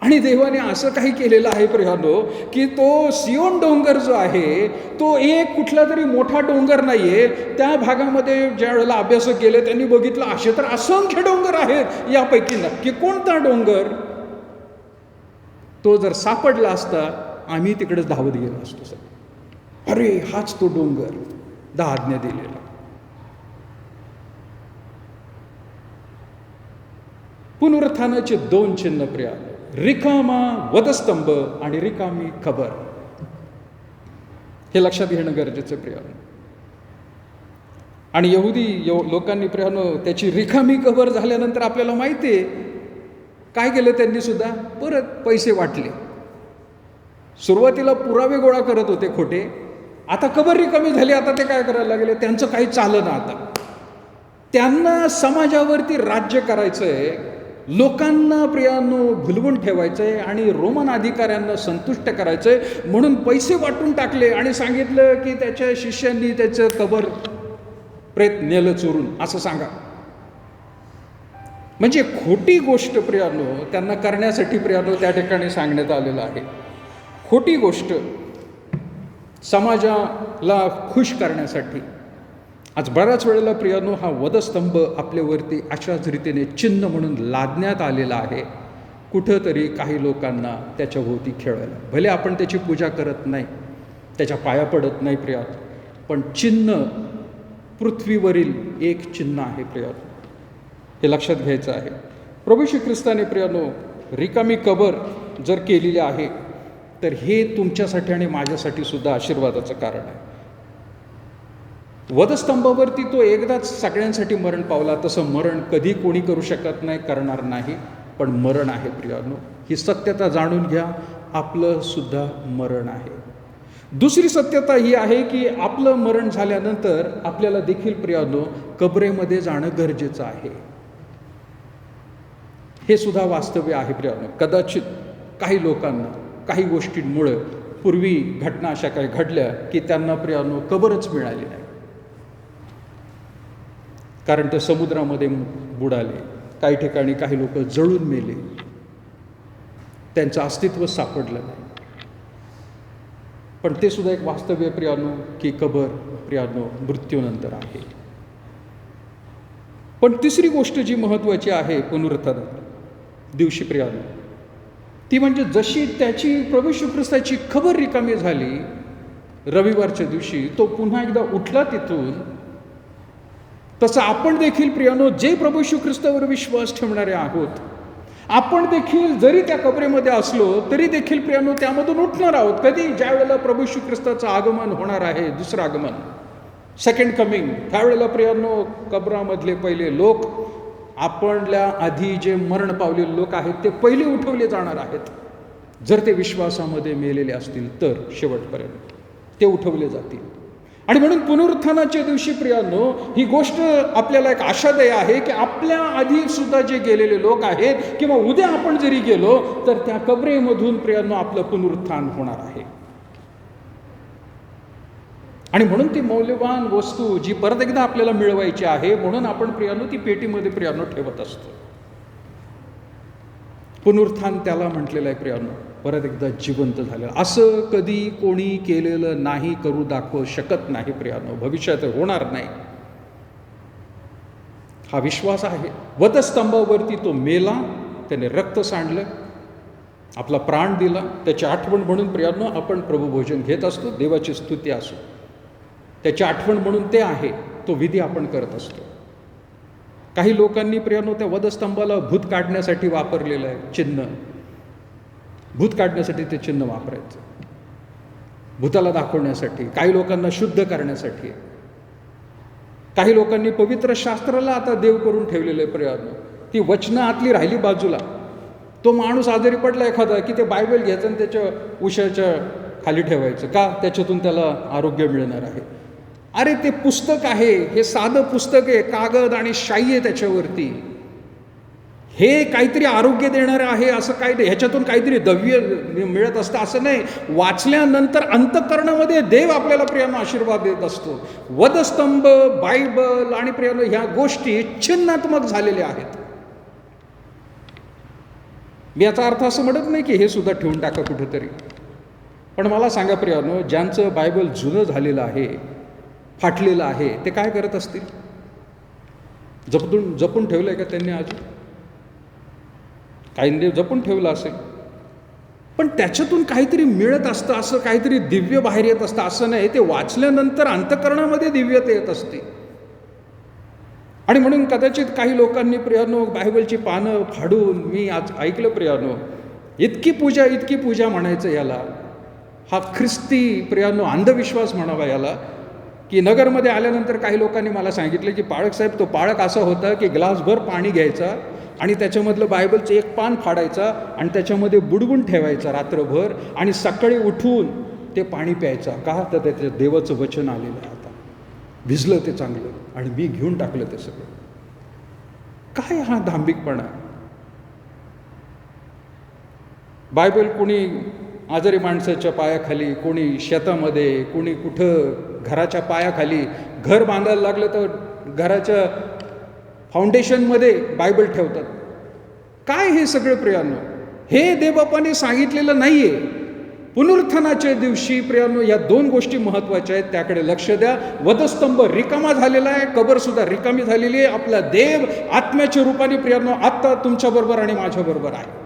[SPEAKER 1] आणि देवाने असं काही केलेलं आहे प्रियानो की तो सियोन डोंगर जो आहे तो एक कुठला तरी मोठा डोंगर नाहीये. त्या भागामध्ये ज्या वेळेला अभ्यासक गेले त्यांनी बघितलं असे तर असंख्य डोंगर आहेत, यापैकी नक्की कोणता डोंगर? तो जर सापडला असता आम्ही तिकडेच धावत गेलो असतो सर. अरे हाच तो डोंगर, 10 आज्ञा दिलेला. पुनरुत्थानाचे 2 चिन्ह प्रिया, रिकामा वधस्तंभ आणि रिकामी कबर, हे लक्षात घेणं गरजेचं प्रिया. आणि यहुदी लोकांनी प्रियानो त्याची रिकामी कबर झाल्यानंतर आपल्याला माहिती आहे काय केलं त्यांनी सुद्धा? परत पैसे वाटले. सुरुवातीला पुरावे गोळा करत होते खोटे, आता कबर रिकामी झाली, आता ते काय करायला लागले? त्यांचं काही चाललं ना. आता त्यांना समाजावरती राज्य करायचंय, लोकांना प्रियानो भुलवून ठेवायचंय आणि रोमन अधिकाऱ्यांना संतुष्ट करायचंय म्हणून पैसे वाटून टाकले आणि सांगितलं की त्याच्या शिष्यांनी त्याचं कबर प्रेत नेलं चोरून, असं सांगा. म्हणजे खोटी गोष्ट प्रियानो त्यांना करण्यासाठी प्रियानो त्या ठिकाणी सांगण्यात आलेलं आहे. खोटी गोष्ट समाजाला खुश करण्यासाठी. आज बऱ्याच वेळेला प्रियानो हा वधस्तंभ आपल्यावरती अशाच रीतीने चिन्ह म्हणून लादण्यात आलेला आहे. कुठंतरी काही लोकांना त्याच्याभोवती खेळायला. भले आपण त्याची पूजा करत नाही, त्याच्या पाया पडत नाही प्रिया, पण चिन्ह पृथ्वीवरील एक चिन्ह आहे प्रियानो, हे लक्षात घ्यायचं आहे. प्रभू श्री ख्रिस्ताने प्रियानो रिकामी कबर जर केलेली आहे तर हे तुमच्यासाठी आणि माझ्यासाठी सुद्धा आशीर्वादाचं कारण आहे. वधस्तंभावरती तो एकदाच सगळ्यांसाठी मरण पावला, तसं मरण कधी कोणी करू शकत नाही, करणार नाही. पण मरण आहे प्रियानो, ही सत्यता जाणून घ्या, आपलं सुद्धा मरण आहे. दुसरी सत्यता ही आहे की आपलं मरण झाल्यानंतर आपल्याला देखील प्रियानो कबरेमध्ये जाणं गरजेचं आहे. हे सुद्धा वास्तव्य आहे प्रियानो. कदाचित काही लोकांना काही गोष्टींमुळे पूर्वी घटना अशा काही घडल्या की त्यांना प्रियानो कबरच मिळाली नाही, कारण ते समुद्रामध्ये बुडाले. काही ठिकाणी काही लोक जळून मेले, त्यांचं अस्तित्व सापडलं नाही. पण ते सुद्धा एक वास्तव्य प्रियानो की कबर प्रियानो मृत्यूनंतर आहे. पण तिसरी गोष्ट जी महत्त्वाची आहे पुनरुत्थान दिवशी प्रियानो, ती म्हणजे जशी त्याची प्रभू येशू ख्रिस्ताची कबर रिकामी झाली रविवारच्या दिवशी, तो पुन्हा एकदा उठला तिथून, तसं आपण देखील प्रियानो जे प्रभू येशू ख्रिस्तावर विश्वास ठेवणारे आहोत, आपण देखील जरी त्या कबरेमध्ये असलो तरी देखील प्रियानो त्यामधून उठणार आहोत. कधी? ज्या वेळेला प्रभू येशू ख्रिस्ताचं आगमन होणार आहे, दुसरं आगमन, सेकंड कमिंग. त्यावेळेला प्रियानो कबरामधले पहिले लोक, आपल्या आधी जे मरण पावलेले लोक आहेत ते पहिले उठवले जाणार आहेत. जर ते विश्वासामध्ये मेलेले असतील तर शेवटपर्यंत ते उठवले जातील. आणि म्हणून पुनरुत्थानाच्या दिवशी प्रियांनो ही गोष्ट आपल्याला एक आशादायी आहे की आपल्या आधी सुद्धा जे गेलेले लोक आहेत किंवा उद्या आपण जरी गेलो तर त्या कबरेमधून प्रियांनो आपलं पुनरुत्थान होणार आहे. आणि म्हणून ती मौल्यवान वस्तू जी परत एकदा आपल्याला मिळवायची आहे, म्हणून आपण प्रियांनो ती पेटीमध्ये प्रियांनो ठेवत असतो. पुनरुत्थान त्याला म्हटलेलं आहे प्रियांनो, परत एकदा जिवंत झालेलं. असं कधी कोणी केलेलं नाही, करू दाखवू शकत नाही प्रियांनो, भविष्यात होणार नाही. हा विश्वास आहे. वधस्तंभावरती तो मेला, त्याने रक्त सांडलं, आपला प्राण दिला, त्याची आठवण म्हणून प्रियांनो आपण प्रभुभोजन घेत असतो. देवाची स्तुती असो, त्याची आठवण म्हणून ते आहे, तो विधी आपण करत असतो. काही लोकांनी प्रियांनो त्या वधस्तंभाला भूत काढण्यासाठी वापरलेलं आहे चिन्ह. भूत काढण्यासाठी ते चिन्ह वापरायचं, भूताला दाखवण्यासाठी, काही लोकांना शुद्ध करण्यासाठी. काही लोकांनी पवित्र शास्त्राला आता देव करून ठेवलेलं आहे प्रियांनो. ती वचनं आतली राहिली बाजूला. तो माणूस आजारी पडला एखादा की ते बायबल घ्यायचं आणि त्याच्या उशाच्या खाली ठेवायचं. का? त्याच्यातून त्याला आरोग्य मिळणार आहे. अरे ते पुस्तक आहे, हे साधं पुस्तक आहे, कागद आणि शाई आहे त्याच्यावरती. हे काहीतरी आरोग्य देणारं आहे असं काही नाही, ह्याच्यातून काहीतरी द्रव्य मिळत असतं असं नाही. वाचल्यानंतर अंतःकरणामध्ये देव आपल्याला प्रियांनो आशीर्वाद देत असतो. वधस्तंभ, बायबल आणि प्रियांनो ह्या गोष्टी चिन्हात्मक झालेल्या आहेत. मी याचा अर्थ असं म्हणत नाही की हे सुद्धा ठेवून टाका कुठेतरी. पण मला सांगा प्रियांनो, ज्यांचं बायबल जुनं झालेलं आहे, फाटलेलं आहे, ते काय करत असतील? जपून ठेवलं आहे का त्यांनी? अजून काहींनी जपून ठेवलं असेल, पण त्याच्यातून काहीतरी मिळत असतं, असं काहीतरी दिव्य बाहेर येत असतं असं नाही. ते वाचल्यानंतर अंतःकरणामध्ये दिव्यता येत असते. आणि म्हणून कदाचित काही लोकांनी प्रियांनो बायबलची पानं फाडून, मी आज ऐकलं प्रियांनो, इतकी पूजा म्हणायचं याला. हा ख्रिस्ती प्रियांनो अंधविश्वास म्हणावा याला. की नगरमध्ये आल्यानंतर काही लोकांनी मला सांगितलं की पाळक साहेब, तो पाळक असा होता की ग्लासभर पाणी घ्यायचा आणि त्याच्यामधलं बायबलचं एक पान फाडायचा आणि त्याच्यामध्ये बुडवून ठेवायचा रात्रभर आणि सकाळी उठून ते पाणी प्यायचा. का? तर त्याचं देवाचं वचन आलेलं आहे. आता भिजलं ते चांगलं आणि मी घेऊन टाकलं ते सगळं. काय हा दांभिकपणा? बायबल कोणी आजारी माणसाच्या पायाखाली, कोणी शेतामध्ये, कोणी कुठं घराच्या पायाखाली. घर बांधायला लागलं तर घराच्या फाउंडेशनमध्ये बायबल ठेवतात. काय हे सगळं प्रियांनो? हे देवबापाने सांगितलेलं नाहीये. पुनरुत्थानाच्या दिवशी प्रियांनो या दोन गोष्टी महत्त्वाच्या आहेत, त्याकडे लक्ष द्या. वधस्तंभ रिकामा झालेला आहे, कबर सुद्धा रिकामी झालेली आहे. आपला देव आत्म्याच्या रूपाने प्रियांनो आत्ता तुमच्याबरोबर आणि माझ्याबरोबर आहे.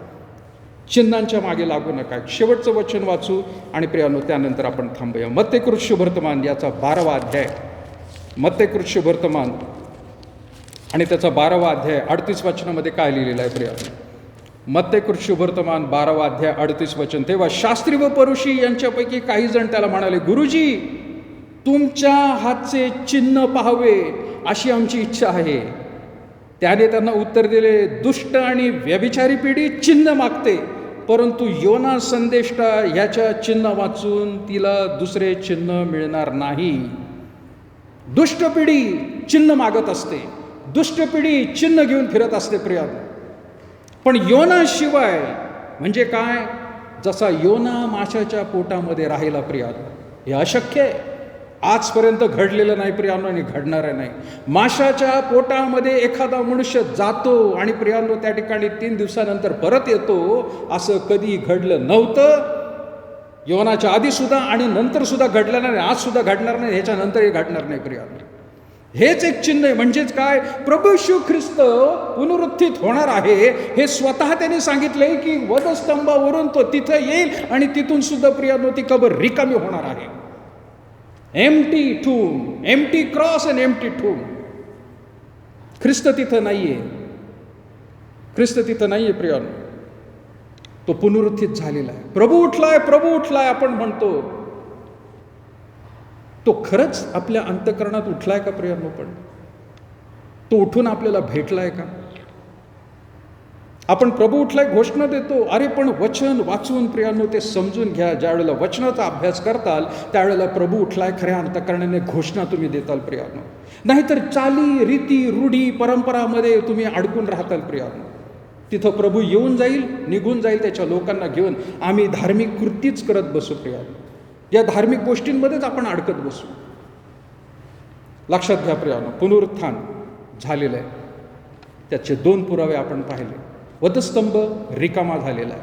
[SPEAKER 1] चिन्हांच्या मागे लागू नका. शेवटचं वचन वाचू आणि प्रियांनो त्यानंतर आपण थांबूया. मत्तेकृत शुभवर्तमान याचा 12वा अध्याय, मत्तेकृत शुभवर्तमान आणि त्याचा 12वा अध्याय 38 वचनामध्ये काय लिहिलेलं आहे प्रियांनो? मत्तेकृत शुभवर्तमान 12वा अध्याय 38 वचन. तेव्हा शास्त्री व परुषी यांच्यापैकी काही जण त्याला म्हणाले, गुरुजी, तुमच्या हातचे चिन्ह पाहावे अशी आमची इच्छा आहे. त्याने त्यांना उत्तर दिले, दुष्ट आणि व्यभिचारी पिढी चिन्ह मागते, परंतु योना संदेष्टा ह्याच्या चिन्ह वाचून तिला दुसरे चिन्ह मिळणार नाही. दुष्ट पिढी चिन्ह मागत असते, दुष्ट पिढी चिन्ह घेऊन फिरत असते प्रियांनो. पण योना शिवाय म्हणजे काय? जसा योना माशाच्या पोटामध्ये राहिला प्रियांनो, हे अशक्य आहे. आजपर्यंत घडलेलं नाही प्रियांनो आणि घडणार नाही. माशाच्या पोटामध्ये एखादा मनुष्य जातो आणि प्रियांनो त्या ठिकाणी 3 दिवसानंतर परत येतो, असं कधी घडलं नव्हतं. योनाच्या आधी सुद्धा आणि नंतर सुद्धा घडलं नाही, आज सुद्धा घडणार नाही, ह्याच्यानंतरही घडणार नाही प्रियांनो. हेच एक चिन्ह आहे. म्हणजेच काय? प्रभू येशू ख्रिस्त पुनरुत्थित होणार आहे हे स्वतः त्याने सांगितलंय की वधस्तंभावरून तो तिथं येईल आणि तिथून सुद्धा प्रियांनो ती कबर रिकामी होणार आहे. Empty tomb, empty cross and empty tomb. ख्रिस्त तिथं नाहीये. ख्रिस्त तिथं नाही आहे प्रियानो, तो पुनरुत्थित झालेला आहे. प्रभू उठलाय, प्रभू उठलाय आपण म्हणतो, तो खरंच आपल्या अंतःकरणात उठलाय का प्रियानो? पण तो उठून आपल्याला भेटलाय का? आपण प्रभू उठलाय घोषणा देतो, अरे पण वचन वाचून प्रियानो ते समजून घ्या. ज्या वेळेला वचनाचा अभ्यास करताल त्यावेळेला प्रभू उठलाय खऱ्या अंतःकरणाने घोषणा तुम्ही देताल प्रियानो. नाहीतर चाली रीती रूढी परंपरामध्ये तुम्ही अडकून राहताल प्रियानो. तिथं प्रभू येऊन जाईल, निघून जाईल त्याच्या लोकांना घेऊन. आम्ही धार्मिक कृतीच करत बसू प्रियानो, या धार्मिक गोष्टींमध्येच आपण अडकत बसू. लक्षात घ्या प्रियानो, पुनरुत्थान झालेलं आहे. त्याचे 2 पुरावे आपण पाहिले. वधस्तंभ रिकामा झालेला आहे,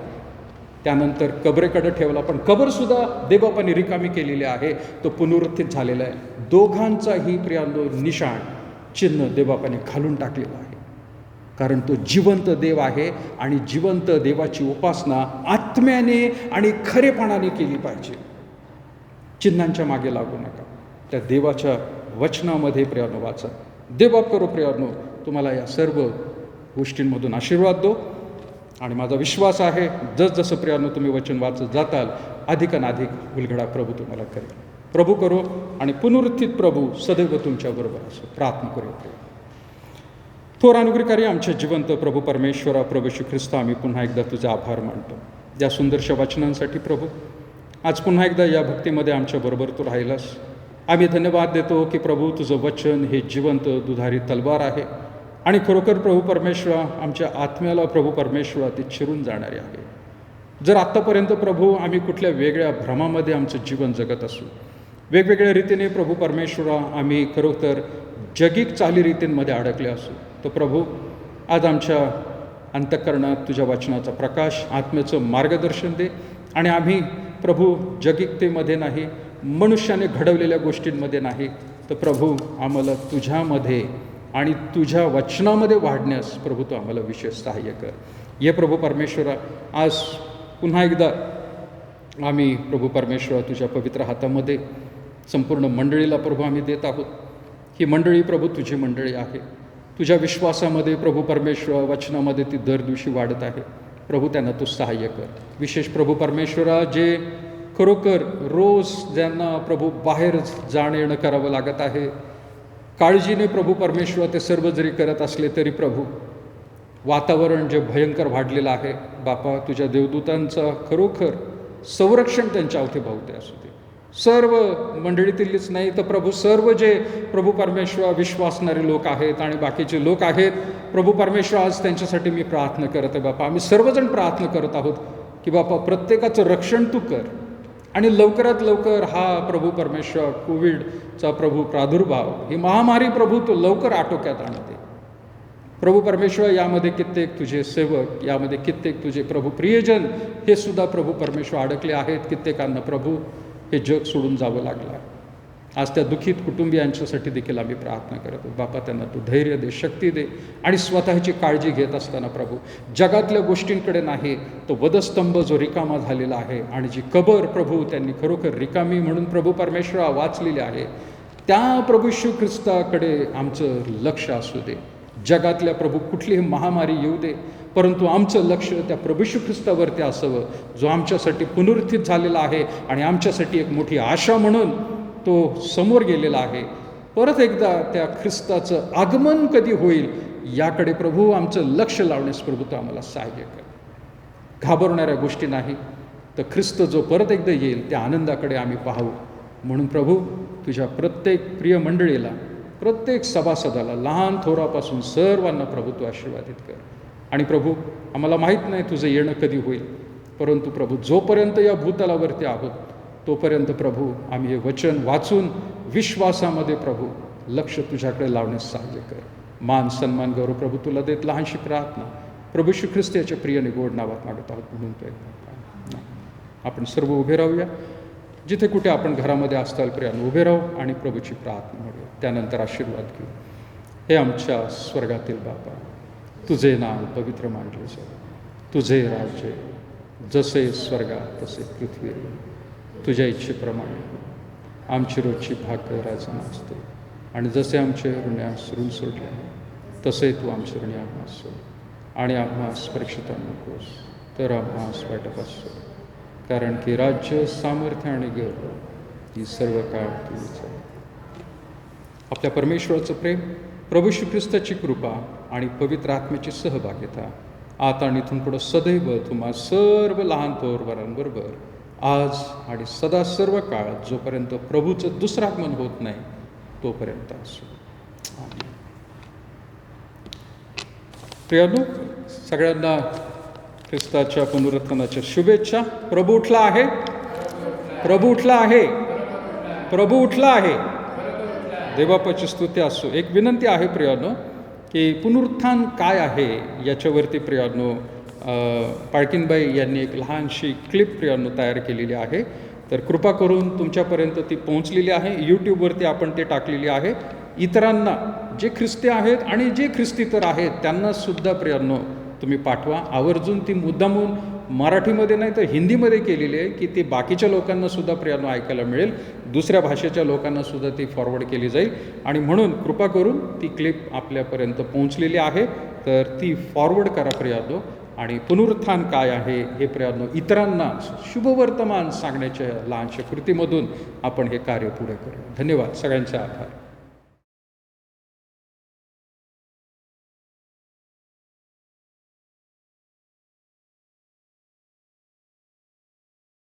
[SPEAKER 1] त्यानंतर कबरेकडे ठेवला, पण कबरसुद्धा देवबापाने रिकामी केलेली आहे. तो पुनरुत्थित झालेला आहे. दोघांचाही प्रियानो निशाण चिन्ह देवबापाने घालून टाकलेलं आहे. कारण तो जिवंत देव आहे आणि जिवंत देवाची उपासना आत्म्याने आणि खरेपणाने केली पाहिजे. चिन्हांच्या मागे लागू नका. त्या देवाच्या वचनामध्ये प्रियानो वाचा. देवबाप करो प्रियानो तुम्हाला या सर्व गोष्टींमधून आशीर्वाद दो. आणि माझा विश्वास आहे जसजसं प्रियानो तुम्ही वचन वाचत जाताल अधिकाधिक उलगडा प्रभू तुम्हाला करेल. प्रभू करो आणि पुनरुत्थित प्रभू सदैव तुमच्याबरोबर असो. प्रार्थना करूया. थोर अनुग्रहकारी आमच्या जिवंत प्रभू परमेश्वरा, प्रभू श्री ख्रिस्त, आम्ही पुन्हा एकदा तुझे आभार मानतो या सुंदरशा वचनांसाठी. प्रभू आज पुन्हा एकदा या भक्तीमध्ये आमच्याबरोबर तू राहिलास. आम्ही धन्यवाद देतो की प्रभू तुझं वचन हे जिवंत दुधारी तलवार आहे आणि खरोखर प्रभू परमेश्वरा आमच्या आत्म्याला प्रभू परमेश्वरा ते चिरून जाणारे आहे. जर आत्तापर्यंत प्रभू आम्ही कुठल्या वेगळ्या भ्रमामध्ये आमचं जीवन जगत असू, वेगवेगळ्या रीतीने प्रभू परमेश्वरा आम्ही खरोखर जगिक चालीरीतींमध्ये अडकले असू, तर प्रभू आज आमच्या अंतःकरणात तुझ्या वचनाचा प्रकाश, आत्म्याचं मार्गदर्शन दे. आणि आम्ही प्रभू जगिकतेमध्ये नाही, मनुष्याने घडवलेल्या गोष्टींमध्ये नाही, तर प्रभू आम्हाला तुझ्यामध्ये आणि तुझ्या वचनामध्ये वाढण्यास प्रभू तू आम्हाला विशेष सहाय्य कर. ये प्रभू परमेश्वरा, आज पुन्हा एकदा आम्ही प्रभू परमेश्वरा तुझ्या पवित्र हातामध्ये संपूर्ण मंडळीला प्रभू आम्ही देत आहोत. ही मंडळी प्रभू तुझी मंडळी आहे. तुझ्या विश्वासामध्ये प्रभू परमेश्वरा वचनामध्ये ती दर दिवशी वाढत आहे. प्रभू त्यांना तू सहाय्य कर. विशेष प्रभू परमेश्वरा जे खरोखर रोज ज्यांना प्रभू बाहेर जाणं येणं करावं लागत आहे, काळजीने प्रभू परमेश्वर ते सर्व जरी करत असले तरी प्रभू वातावरण जे भयंकर वाढलेलं आहे, बापा तुझ्या देवदूतांचा खरोखर संरक्षण त्यांच्या अवतीभोवती असू दे. सर्व मंडळीतीलच नाही तर प्रभू सर्व जे प्रभू परमेश्वर विश्वासणारे लोक आहेत आणि बाकीचे लोक आहेत, प्रभू परमेश्वर आज त्यांच्यासाठी मी प्रार्थना करत आहे. बापा आम्ही सर्वजण प्रार्थना करत आहोत की बापा प्रत्येकाचं रक्षण तू कर आणि लवकरात लवकर हा प्रभू परमेश्वर कोविडचा प्रभू प्रादुर्भाव, ही महामारी प्रभू तो लवकर आटोक्यात आणते. प्रभू परमेश्वर यामध्ये कित्येक तुझे सेवक, यामध्ये कित्येक तुझे प्रभू प्रियजन हे सुद्धा प्रभू परमेश्वर अडकले आहेत. कित्येकांना प्रभू हे जग सोडून जावं लागलं. आज त्या दुःखित कुटुंबियांच्यासाठी देखील आम्ही प्रार्थना करतो. बापा त्यांना तू धैर्य दे, शक्ती दे आणि स्वतःची काळजी घेत असताना प्रभू जगातल्या गोष्टींकडे नाही, तो वधस्तंभ जो रिकामा झालेला आहे आणि जी कबर प्रभू त्यांनी खरोखर रिकामी म्हणून प्रभू परमेश्वरा वाचलेली आहे, त्या प्रभू श्री ख्रिस्ताकडे आमचं लक्ष असू दे. जगातल्या प्रभू कुठलीही महामारी येऊ दे, परंतु आमचं लक्ष त्या प्रभू श्री ख्रिस्तावरती असावं, जो आमच्यासाठी पुनरुत्थित झालेला आहे आणि आमच्यासाठी एक मोठी आशा म्हणून तो समोर गेलेला आहे. परत एकदा त्या ख्रिस्ताचं आगमन कधी होईल याकडे प्रभू आमचं लक्ष लावण्यास प्रभू तो आम्हाला सहाय्य कर. घाबरणाऱ्या गोष्टी नाही, तर ख्रिस्त जो परत एकदा येईल त्या आनंदाकडे आम्ही पाहू. म्हणून प्रभू तुझ्या प्रत्येक प्रिय मंडळीला, प्रत्येक सभासदाला, लहान थोरापासून सर्वांना प्रभू तू आशीर्वादित कर. आणि प्रभू आम्हाला माहीत नाही तुझं येणं कधी होईल, परंतु प्रभू जोपर्यंत या भूतलावरती आहोत तोपर्यंत प्रभू आम्ही हे वचन वाचून विश्वासामध्ये प्रभू लक्ष तुझ्याकडे लावण्यास सहाय्य कर. मान सन्मान गौरव प्रभू तुला देत लहानशी प्रार्थना प्रभू श्री ख्रिस्त याच्या प्रिय निगोड नावात मागत आहोत म्हणून तो. आपण सर्व उभे राहूया. जिथे कुठे आपण घरामध्ये असताल प्रियानं उभे राहू आणि प्रभूची प्रार्थना म्हणूया. त्यानंतर आशीर्वाद घेऊ. हे आमच्या स्वर्गातील बापा, तुझे नाव पवित्र मानले जावे. तुझे राज्य जसे स्वर्गात तसे पृथ्वीवर. तुझ्या इच्छेप्रमाणे आमची रोजची भाकर आज असते आणि जसे आमचे ऋण्यास ऋण सोडले तसे तू आमचे ऋणी आम्हास सोड. आणि आम्हास परीक्षिता नकोस, तर आम्हास वाईटापासून, कारण की राज्य, सामर्थ्य आणि गौरव ही सर्व काळ तुझीच आहे. आपल्या परमेश्वराचं प्रेम, प्रभू श्री ख्रिस्ताची कृपा आणि पवित्र आत्म्याची सहभागिता आता आणि इथून पुढं सदैव तुम्हा सर्व लहान थोर वरांबरोबर आज आणि सदा सर्व काळ, जोपर्यंत प्रभूचं दुसरं आगमन होत नाही तोपर्यंत असो. आमेन. प्रियानो, सगळ्यांना ख्रिस्ताच्या पुनरुत्थानाच्या शुभेच्छा. प्रभू उठला आहे, प्रभू उठला आहे, प्रभू उठला आहे. देवबापाची स्तुती असो. एक विनंती आहे प्रियानो, की पुनरुत्थान काय आहे याच्यावरती प्रियानो पाळकीनबाई यांनी एक लहानशी क्लिप प्रियानो तयार केलेली आहे. तर कृपा करून तुमच्यापर्यंत ती पोहोचलेली आहे. यूट्यूबवरती आपण ते टाकलेली आहे. इतरांना, जे ख्रिस्ती आहेत आणि जे ख्रिस्तीतर आहेत त्यांनासुद्धा प्रियानो तुम्ही पाठवा. आवर्जून ती मुद्दामून मराठीमध्ये नाही तर हिंदीमध्ये केलेली आहे, की ती बाकीच्या लोकांनासुद्धा प्रियानो ऐकायला मिळेल. दुसऱ्या भाषेच्या लोकांनासुद्धा ती फॉरवर्ड केली जाईल. आणि म्हणून कृपा करून ती क्लिप आपल्यापर्यंत पोहोचलेली आहे, तर ती फॉरवर्ड करा प्रियानो. आणि पुनरुत्थान काय आहे हे प्रियानो इतरांना शुभवर्तमान सांगण्याच्या लहानशा कृतीमधून आपण हे कार्य पुढे करूया. धन्यवाद. सगळ्यांचे आभार.